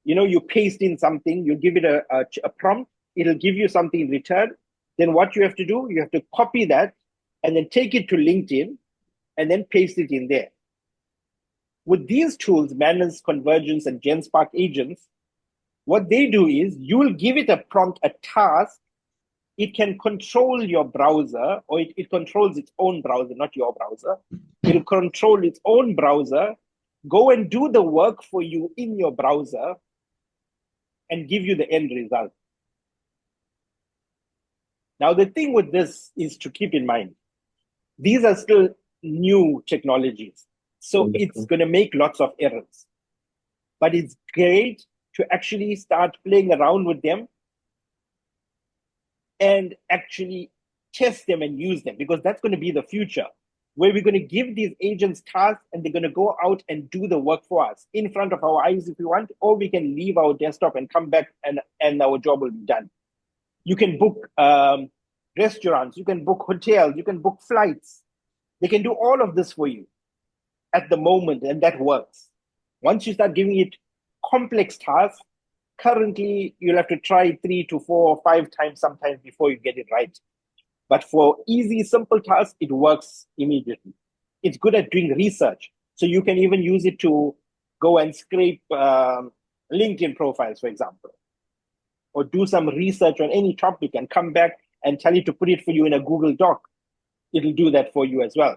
you paste in something, you give it a prompt, it'll give you something in return. Then what you have to do, you have to copy that and then take it to LinkedIn and then paste it in there. With these tools, Manus, Convergence, and GenSpark agents, what they do is you will give it a prompt, a task. It can control your browser, or it controls its own browser, not your browser. It'll control its own browser, go and do the work for you in your browser, and give you the end result. Now, the thing with this is to keep in mind, these are still new technologies. So it's going to make lots of errors. But it's great to actually start playing around with them and actually test them and use them, because that's going to be the future, where we're going to give these agents tasks and they're going to go out and do the work for us in front of our eyes if we want, or we can leave our desktop and come back and our job will be done. You can book restaurants, you can book hotels, you can book flights. They can do all of this for you at the moment, and that works. Once you start giving it complex tasks, currently you'll have to try 3 to 4 or 5 times sometimes before you get it right. But for easy, simple tasks, it works immediately. It's good at doing research. So you can even use it to go and scrape LinkedIn profiles, for example, or do some research on any topic and come back and tell it to put it for you in a Google Doc. It'll do that for you as well.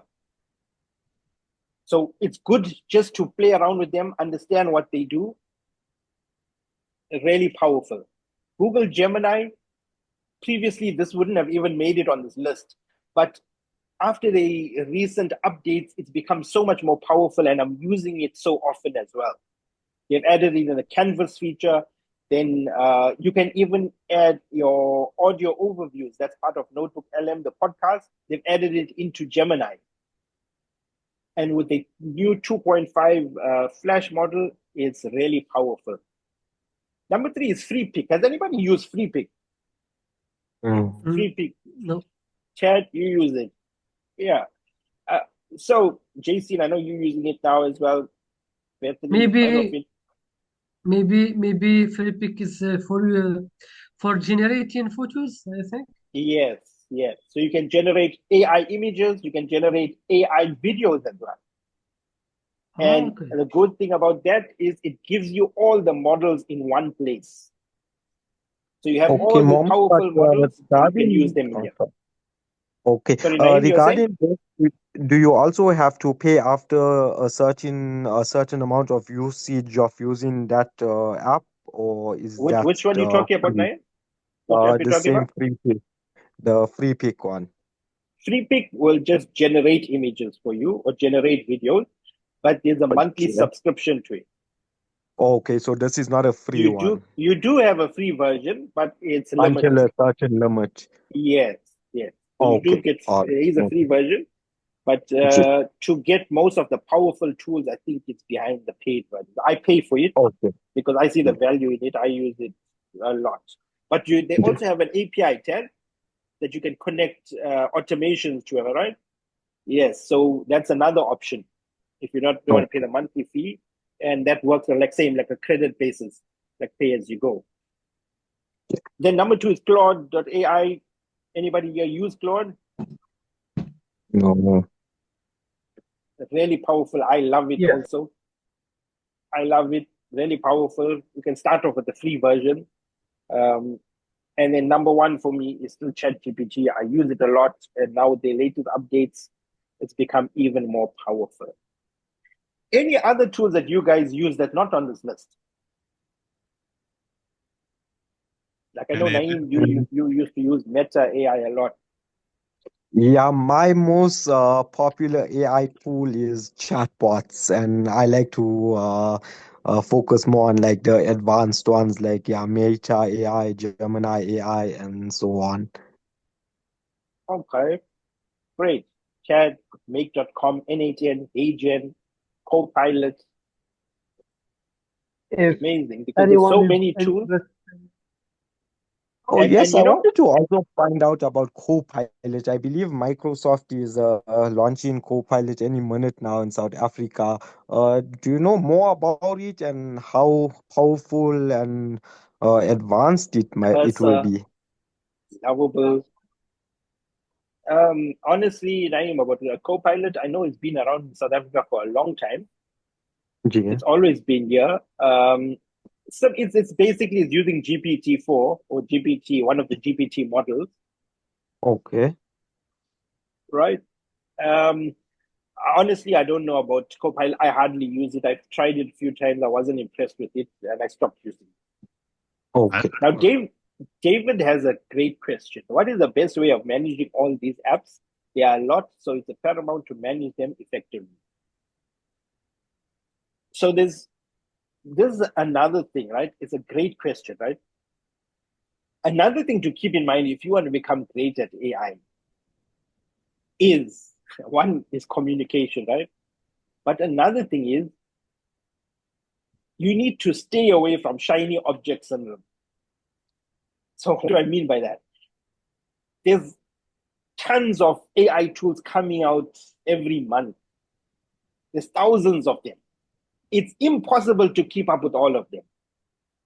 So it's good just to play around with them, understand what they do. Really powerful. Google Gemini, previously this wouldn't have even made it on this list. But after the recent updates, it's become so much more powerful, and I'm using it so often as well. They've added it in the Canvas feature. Then you can even add your audio overviews. That's part of Notebook LM, the podcast. They've added it into Gemini. And with the new 2.5 Flash model, it's really powerful. Number 3 is FreePick. Has anybody used FreePick? FreePick. No. Chad, you use it. Yeah. So, JC, I know you're using it now as well. Bethany, Maybe I don't know if maybe Flipic is for generating photos, I think. Yes, yes. So you can generate AI images, you can generate AI videos as well. And Okay. the good thing about that is it gives you all the models in one place. So you have Okay, all these Mohammed, but powerful models and you can use regarding them in here. okay, Sorry, Naeem, you're saying? regarding this, do you also have to pay after a certain amount of usage of using that app, or is that Which one you talking about, free? Naeem? Which app you The talking same about? free pick, the free pick one. FreePic will just generate images for you or generate videos, but there's a monthly Okay. subscription to it. Okay, so this is not a free one You do have a free version, but it's until limited. a certain limit. Yes, yes. So you do Okay, get all there is a right. free version, but to get most of the powerful tools, I think it's behind the paid version. I pay for it Okay. because I see the value in it. I use it a lot. But they also have an API tag that you can connect automations to, all right? Yes, so that's another option if you don't want to pay the monthly fee, and that works like same like a credit basis, like pay as you go. Then number 2 is Claude.ai. Anybody here use Claude? No. Really powerful. I love it Yes. also. I love it. Really powerful. You can start off with the free version. And then number 1 for me is still ChatGPT. I use it a lot, and now the latest updates, it's become even more powerful. Any other tools that you guys use that's not on this list? Like I know Naeem, you used to use Meta AI a lot. Yeah, my most popular AI tool is chatbots, and I like to focus more on like the advanced ones, like Meta AI, Gemini AI, and so on. Okay, great. Chat, make.com, N8N, Agent, Copilot. If Amazing because there's anyone so is many tools. interested, Oh, And yes, you I know, wanted to also find out about Copilot. I believe Microsoft is launching Copilot any minute now in South Africa. Do you know more about it and how powerful and advanced it will Cursor, be? lovable. Honestly, Naeem, about the Copilot, I know it's been around in South Africa for a long time. Yeah. It's always been here. So it's basically it's using GPT-4 or GPT, one of the GPT models, Okay. right? Um, Honestly, I don't know about Copilot. I hardly use it. I've tried it a few times. I wasn't impressed with it, and I stopped using it. Okay. Now, David has a great question. What is the best way of managing all these apps? There are a lot, so it's a paramount to manage them effectively. So this is another thing, right? It's a great question, right? Another thing to keep in mind if you want to become great at AI is one is communication, right? But another thing is you need to stay away from shiny object syndrome. So what do I mean by that? There's tons of AI tools coming out every month. There's thousands of them. It's impossible to keep up with all of them.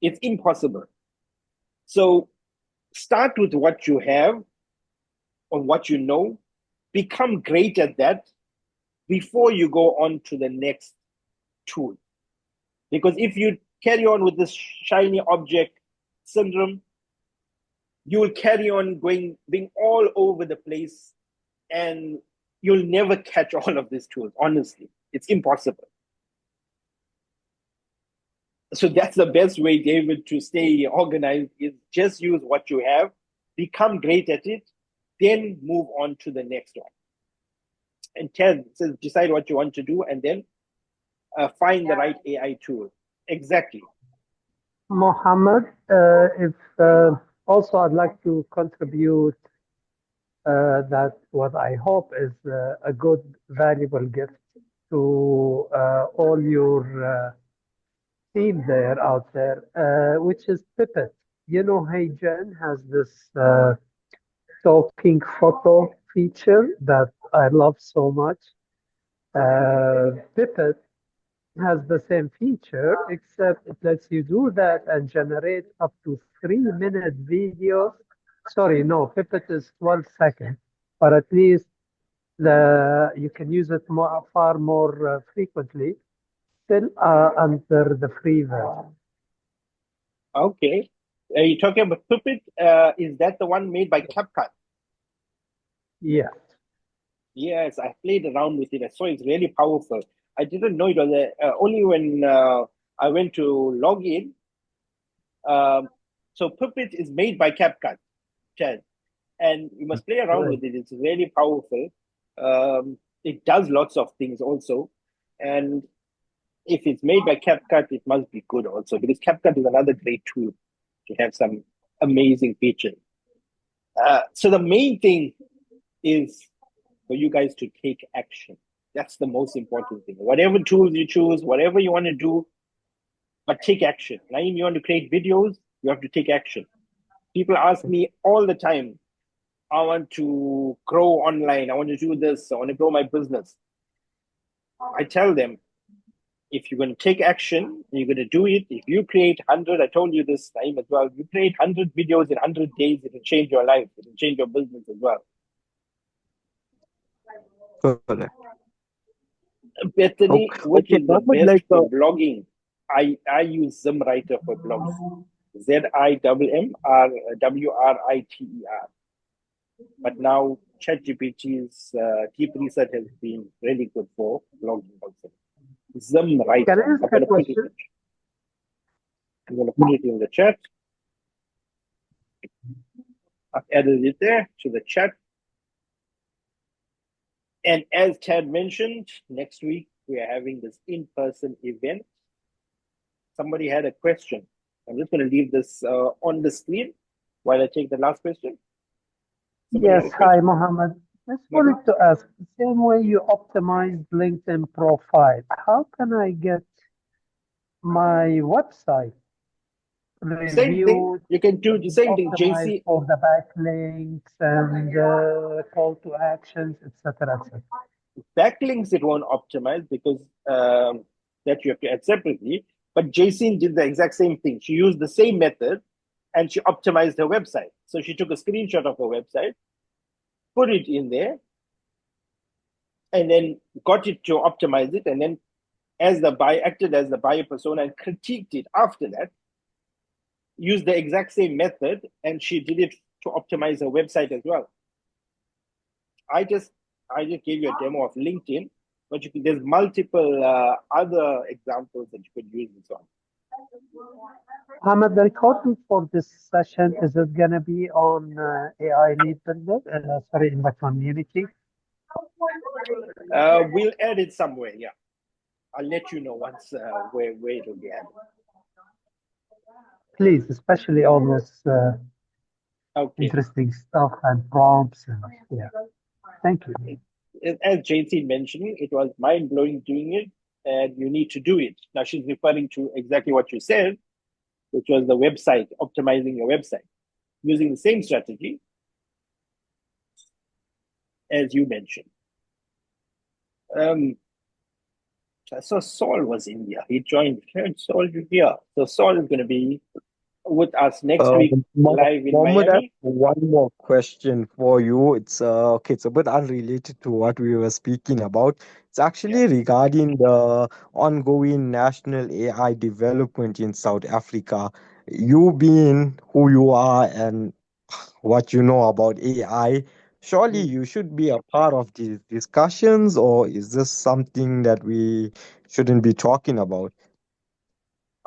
It's impossible. So start with what you have or what you know. Become great at that before you go on to the next tool. Because if you carry on with this shiny object syndrome, you will carry on being all over the place, and you'll never catch all of these tools. Honestly, it's impossible. So that's the best way, David, to stay organized is just use what you have, become great at it, then move on to the next one. And Ted says, decide what you want to do, and then find the right AI tool. Exactly. Mohammed, if also I'd like to contribute that what I hope is a good, valuable gift to all your team there out there, which is Pipet. You know, HeyGen has this talking photo feature that I love so much. Pipet has the same feature, except it lets you do that and generate up to 3-minute videos. Sorry, no, Pipit is 12 seconds, but at least you can use it far more frequently, still under the free version. Okay. Are you talking about Puppet? Is that the one made by CapCut? Yes. Yes, I played around with it. I saw it's really powerful. I didn't know it was only when I went to log in. So Puppet is made by CapCut, Chad, and you must play around with it. It's really powerful. It does lots of things also, and if it's made by CapCut, it must be good also, because CapCut is another great tool to have some amazing features. So the main thing is for you guys to take action. That's the most important thing. Whatever tools you choose, whatever you want to do, but take action. Naeem, you want to create videos, you have to take action. People ask me all the time, I want to grow online, I want to do this, I want to grow my business. I tell them, if you're going to take action, you're going to do it. If you create 100, I told you this time as well, you create 100 videos in 100 days, it will change your life, it will change your business as well. Correct. Bethany, which Okay, is the Mohammed, best like for blogging? I use Zimwriter for blogs. ZIMMRWRITER. But now ChatGPT's deep research has been really good for blogging also. Zimwriter. Can I ask a question? I'm going to put it in the chat. I've added it there to the chat. And as Chad mentioned, next week we are having this in-person event. Somebody had a question. I'm just going to leave this on the screen while I take the last question. Yes, hi, Mohammed. Just wanted to ask, the same way you optimized LinkedIn profile, how can I get my website Same thing. You can do the same thing, optimized JC. for the backlinks and call to actions, etc., etc.? Backlinks it won't optimize because that you have to add separately. But Jason did the exact same thing. She used the same method and she optimized her website. So she took a screenshot of her website, put it in there, and then got it to optimize it, and then as the buyer acted as the buyer persona and critiqued it after that, used the exact same method, and she did it to optimize her website as well. I just gave you a demo of LinkedIn, but there's multiple other examples that you could use this on. Ahmed, the recording for this session, is it going to be on AI Lead Builder? Sorry, in the community? We'll add it somewhere, yeah. I'll let you know once where it will be added. Please, especially all this interesting stuff and prompts. And, yeah. Thank you. As JC mentioned, it was mind-blowing doing it, and you need to do it. Now, she's referring to exactly what you said, which was the website, optimizing your website, using the same strategy as you mentioned. So Saul was in here. He joined. Saul, you're here. So Saul is going to be with us next week live in Mohammed, Miami. one more question for you. It's okay, it's a bit unrelated to what we were speaking about. It's actually regarding the ongoing national AI development in South Africa. You being who you are and what you know about AI, surely you should be a part of these discussions, or is this something that we shouldn't be talking about?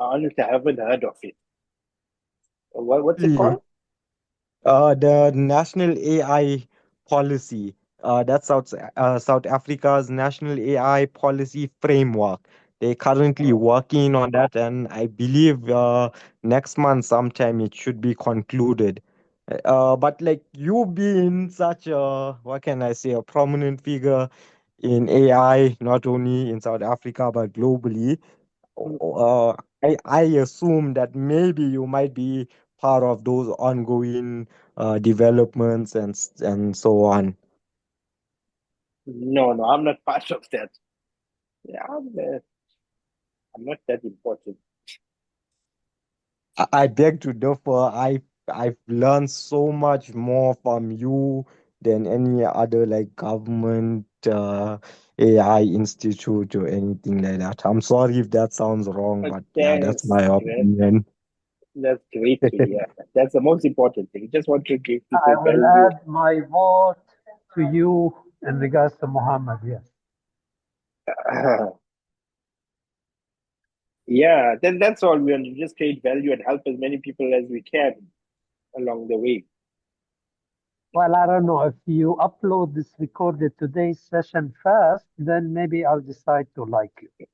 Honestly, I haven't heard of it. What's it called? The National AI Policy. That's South Africa's National AI Policy Framework. They're currently working on that, and I believe next month sometime it should be concluded. But like you being such a, what can I say, a prominent figure in AI, not only in South Africa but globally, I assume that maybe you might be part of those ongoing developments and so on. No, I'm not part of that. Yeah, I'm not that important. I beg to differ. I've learned so much more from you than any other like government AI institute or anything like that. I'm sorry if that sounds wrong, But but yeah, that's thanks, my man. opinion. That's great to hear. That's the most important thing. Just want to give I people will value. add my vote to you in regards to Muhammad, yes. Yeah, then that's all. We want to just create value and help as many people as we can along the way. Well, I don't know. If you upload this recorded today's session first, then maybe I'll decide to like you.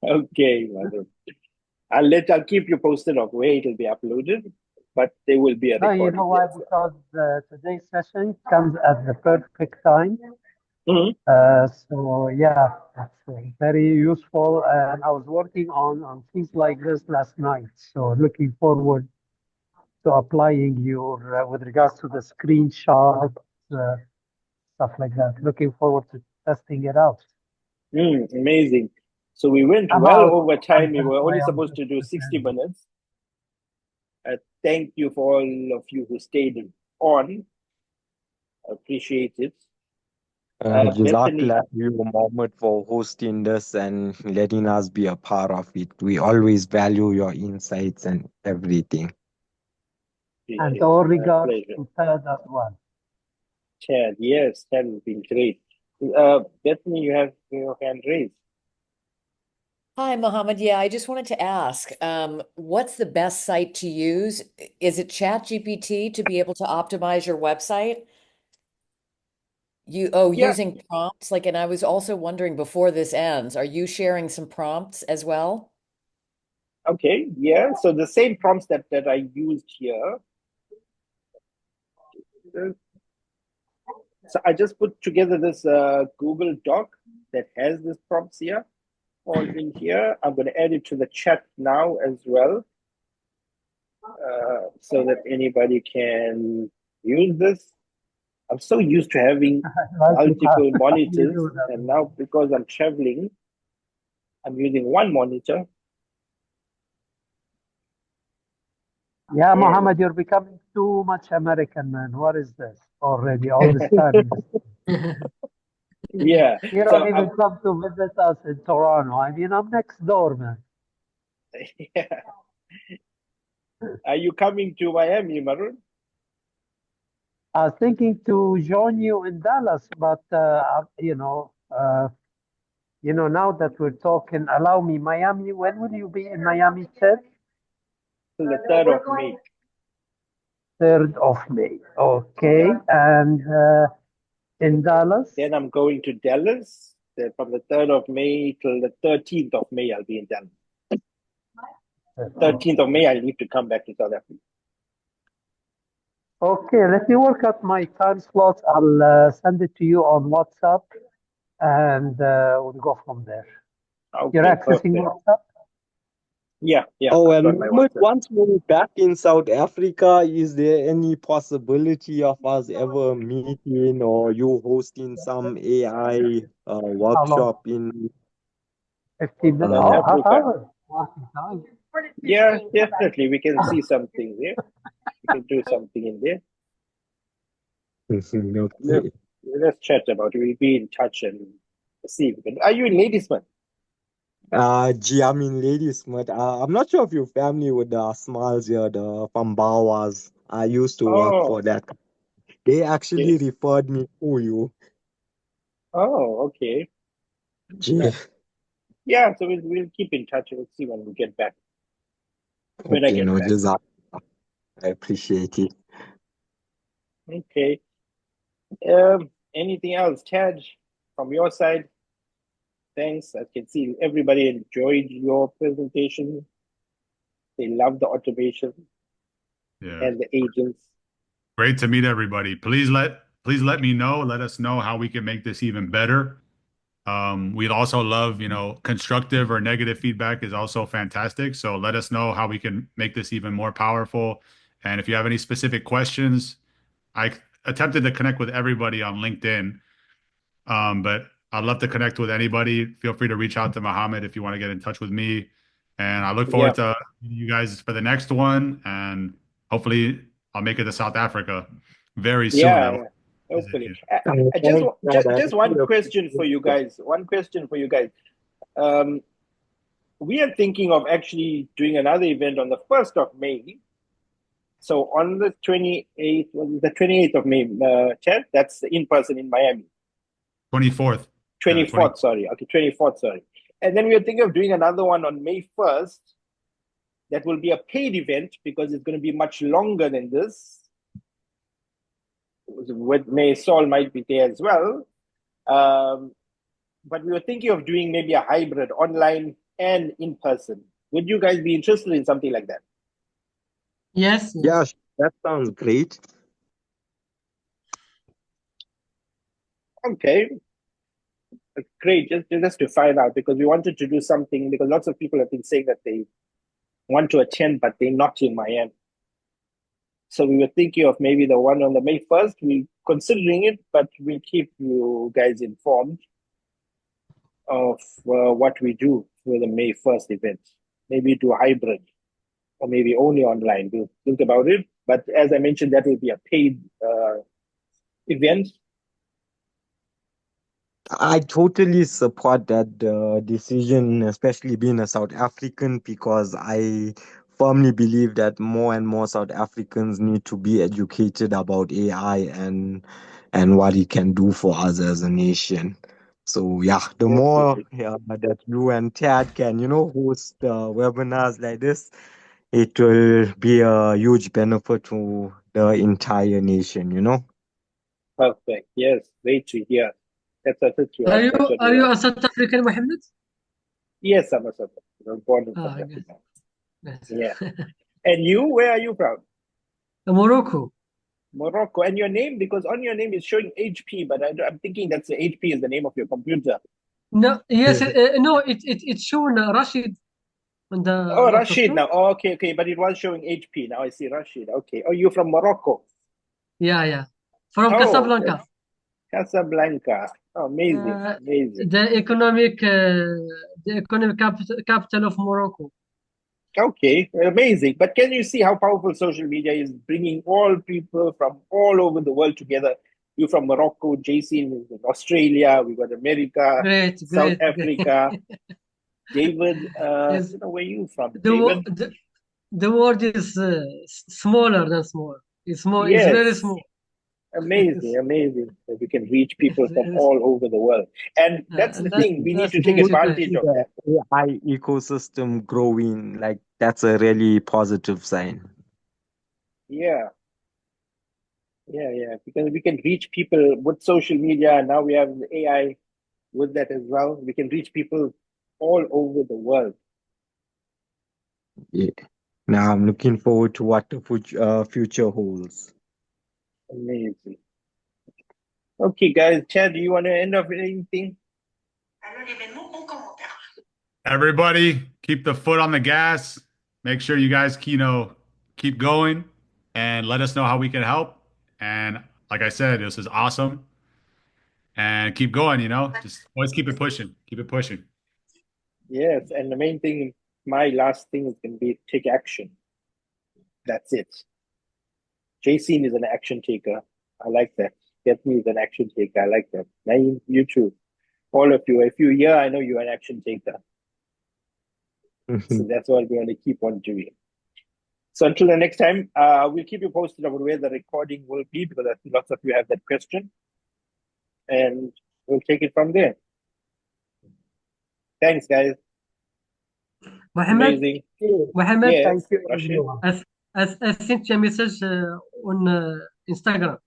Okay, Madhu. I'll keep you posted of where it'll be uploaded, but there will be a No, you recording. know why? Yes. Because today's session comes at the perfect time. Mhm. So yeah, it's very useful. And I was working on things like this last night. So looking forward to applying your with regards to the screenshot, uh, stuff like that. Looking forward to testing it out. Amazing. So we went I'm well out. over I'm time. We done were only my supposed to do 60 minutes. Thank you for all of you who stayed on. Appreciate it. Bethany, Jazakallah you, Mohammed, for hosting this and letting us be a part of it. We always value your insights and everything. And all regards pleasure. to Ted as well. Chad, yes, that has been great. Bethany, you have your hand raised. Hi, Mohammed. Yeah, I just wanted to ask, what's the best site to use? Is it ChatGPT to be able to optimize your website? Yeah. Using prompts, and I was also wondering before this ends, are you sharing some prompts as well? Okay, yeah. So the same prompts that I used here. So I just put together this Google Doc that has this prompts here, all in here. I'm going to add it to the chat now as well, so that anybody can use this. I'm so used to having multiple monitors, and now because I'm traveling, I'm using one monitor. Yeah, Mohammed, you're becoming too much American, man. What is this already? All this time. Yeah. You don't even come to visit us in Toronto. I mean, I'm next door, man. Yeah. Are you coming to Miami, Marun? I was thinking to join you in Dallas, but now that we're talking, allow me, Miami. When will you be in Miami, Ted? Till the 3rd of May. 3rd of May. Okay, and in Dallas. Then I'm going to Dallas. Then from the 3rd of May till the 13th of May, I'll be in Dallas. 13th of May, I need to come back to South Africa. Okay, let me work out my time slots. I'll send it to you on WhatsApp, and we'll go from there. Okay, You're accessing perfect. WhatsApp? Yeah. Oh, I've and got my Mohammed, WhatsApp. once we're back in South Africa, is there any possibility of us ever meeting or you hosting some AI workshop in 15 minutes. South Half Africa. hour. Yeah, definitely. We can see something there. We can do something in there. Okay. Let's chat about it. We'll be in touch and see. Are you in Ladysmith? I'm in Ladysmith. I'm not sure if you're family with the Asmals here, the Pambawas. I used to work for that. They actually Yes. referred me to you. Oh, okay. Gee. Yeah, so we'll keep in touch. We'll see when we get back. When I Okay, get no, back. just I appreciate it. Okay. Anything else, Chad, from your side? Thanks. I can see everybody enjoyed your presentation. They love the automation and the agents. Great to meet everybody. Please let me know. Let us know how we can make this even better. We'd also love, constructive or negative feedback is also fantastic. So let us know how we can make this even more powerful. And if you have any specific questions, I attempted to connect with everybody on LinkedIn. But I'd love to connect with anybody. Feel free to reach out to Mohammed if you want to get in touch with me. And I look Yeah. forward to meeting you guys for the next one. And hopefully I'll make it to South Africa very soon. I Yeah, will yeah. visit Hopefully. you. Just one question for you guys. One question for you guys. We are thinking of actually doing another event on the 1st of May. So on the 28th, the 28th of May, Chad, that's in person in Miami. 24th. 24th, sorry. Okay, 24th, sorry. And then we are thinking of doing another one on May 1st. That will be a paid event because it's going to be much longer than this. With May Sol might be there as well. But we were thinking of doing maybe a hybrid, online and in person. Would you guys be interested in something like that? Yes. Yeah, that sounds great. Okay. Great. Just to find out, because we wanted to do something, because lots of people have been saying that they want to attend, but they're not in Miami. So we were thinking of maybe the one on the May 1st. We're considering it, but we'll keep you guys informed of what we do for the May 1st event. Maybe do a hybrid or maybe only online. We'll think about it. But as I mentioned, that will be a paid event. I totally support that decision, especially being a South African, because I firmly believe that more and more South Africans need to be educated about AI and what it can do for us as a nation. So yeah, the more that you and Tad can, host webinars like this, it will be a huge benefit to the entire nation. Perfect. Yes, great to hear. That's what you Are you want. a South African, Mohammed? Yes, I'm a South African. I was born in South Good. Africa. Good. Yeah. And you, where are you from? Morocco. Morocco. And your name, because on your name is showing HP, but I'm thinking that's the HP is the name of your computer. No, yes, no, it's shown Rashid on the Oh, laptop, Rashid no? now. Oh, okay, but it was showing HP. Now I see Rashid. Okay. Oh, you're from Morocco. Yeah. From Oh, Casablanca. Casablanca. Oh, amazing. The economic capital of Morocco. Okay, amazing. But can you see how powerful social media is, bringing all people from all over the world together? You from Morocco, JC in Australia, we got America, South Africa. David, Yes. where are you from? David? The world is smaller than small. It's more. Yes. It's very small. Amazing. So we can reach people from all over the world. And that's the thing, we need to take advantage of that. AI ecosystem growing, like that's a really positive sign. Yeah. Because we can reach people with social media, and now we have AI with that as well. We can reach people all over the world. Yeah. Now I'm looking forward to what the future holds. Amazing. Okay, guys. Chad, do you want to end up with anything? Everybody, keep the foot on the gas. Make sure you guys, keep going and let us know how we can help. And like I said, this is awesome. And keep going, just always keep it pushing. Keep it pushing. Yes, and the main thing, my last thing is going to be take action. That's it. JC is an action taker. I like that. Get me is an action taker. I like that. Naeem, you too. All of you. If you're here, I know you're an action taker. So that's what we're going to keep on doing. So until the next time, we'll keep you posted about where the recording will be, because I think lots of you have that question. And we'll take it from there. Thanks, guys. Mohammed, Amazing. Mohammed, Yes, Thank you, Rashid. everyone. I sent you a message on Instagram.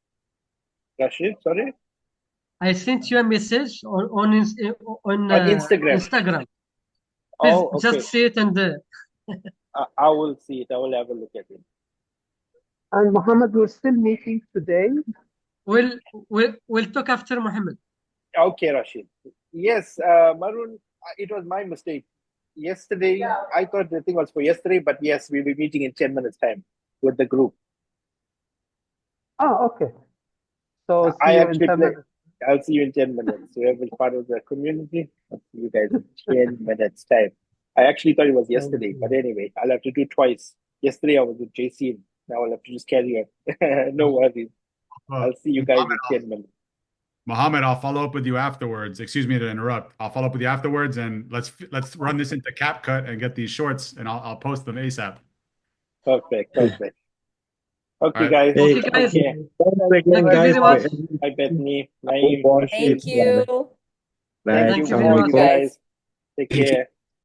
Rashid, sorry? I sent you a message on Instagram. Instagram. Please Oh, okay. just see it and I will see it. I will have a look at it. And Mohammed, we're still meeting today. we'll talk after Mohammed. Okay, Rashid. Yes, Marun, it was my mistake. Yesterday, I thought the thing was for yesterday, but yes, we'll be meeting in 10 minutes' time with the group. Oh, okay. So see I you in actually 10 minutes. I'll see you in 10 minutes. Whoever's part of the community, I'll see you guys in 10 minutes time. I actually thought it was yesterday, but anyway, I'll have to do twice. Yesterday I was with JC, now I'll have to just carry on. No worries. I'll see you guys in 10 minutes. Mohammed, I'll follow up with you afterwards. Excuse me to interrupt. I'll follow up with you afterwards, and let's run this into CapCut and get these shorts, and I'll post them ASAP. Perfect. Okay, right. guys. Okay, guys. Okay. Thank you very much. Hi, Bethany. Naeem. Thank you. Thank Thank you you very much. guys. Take care.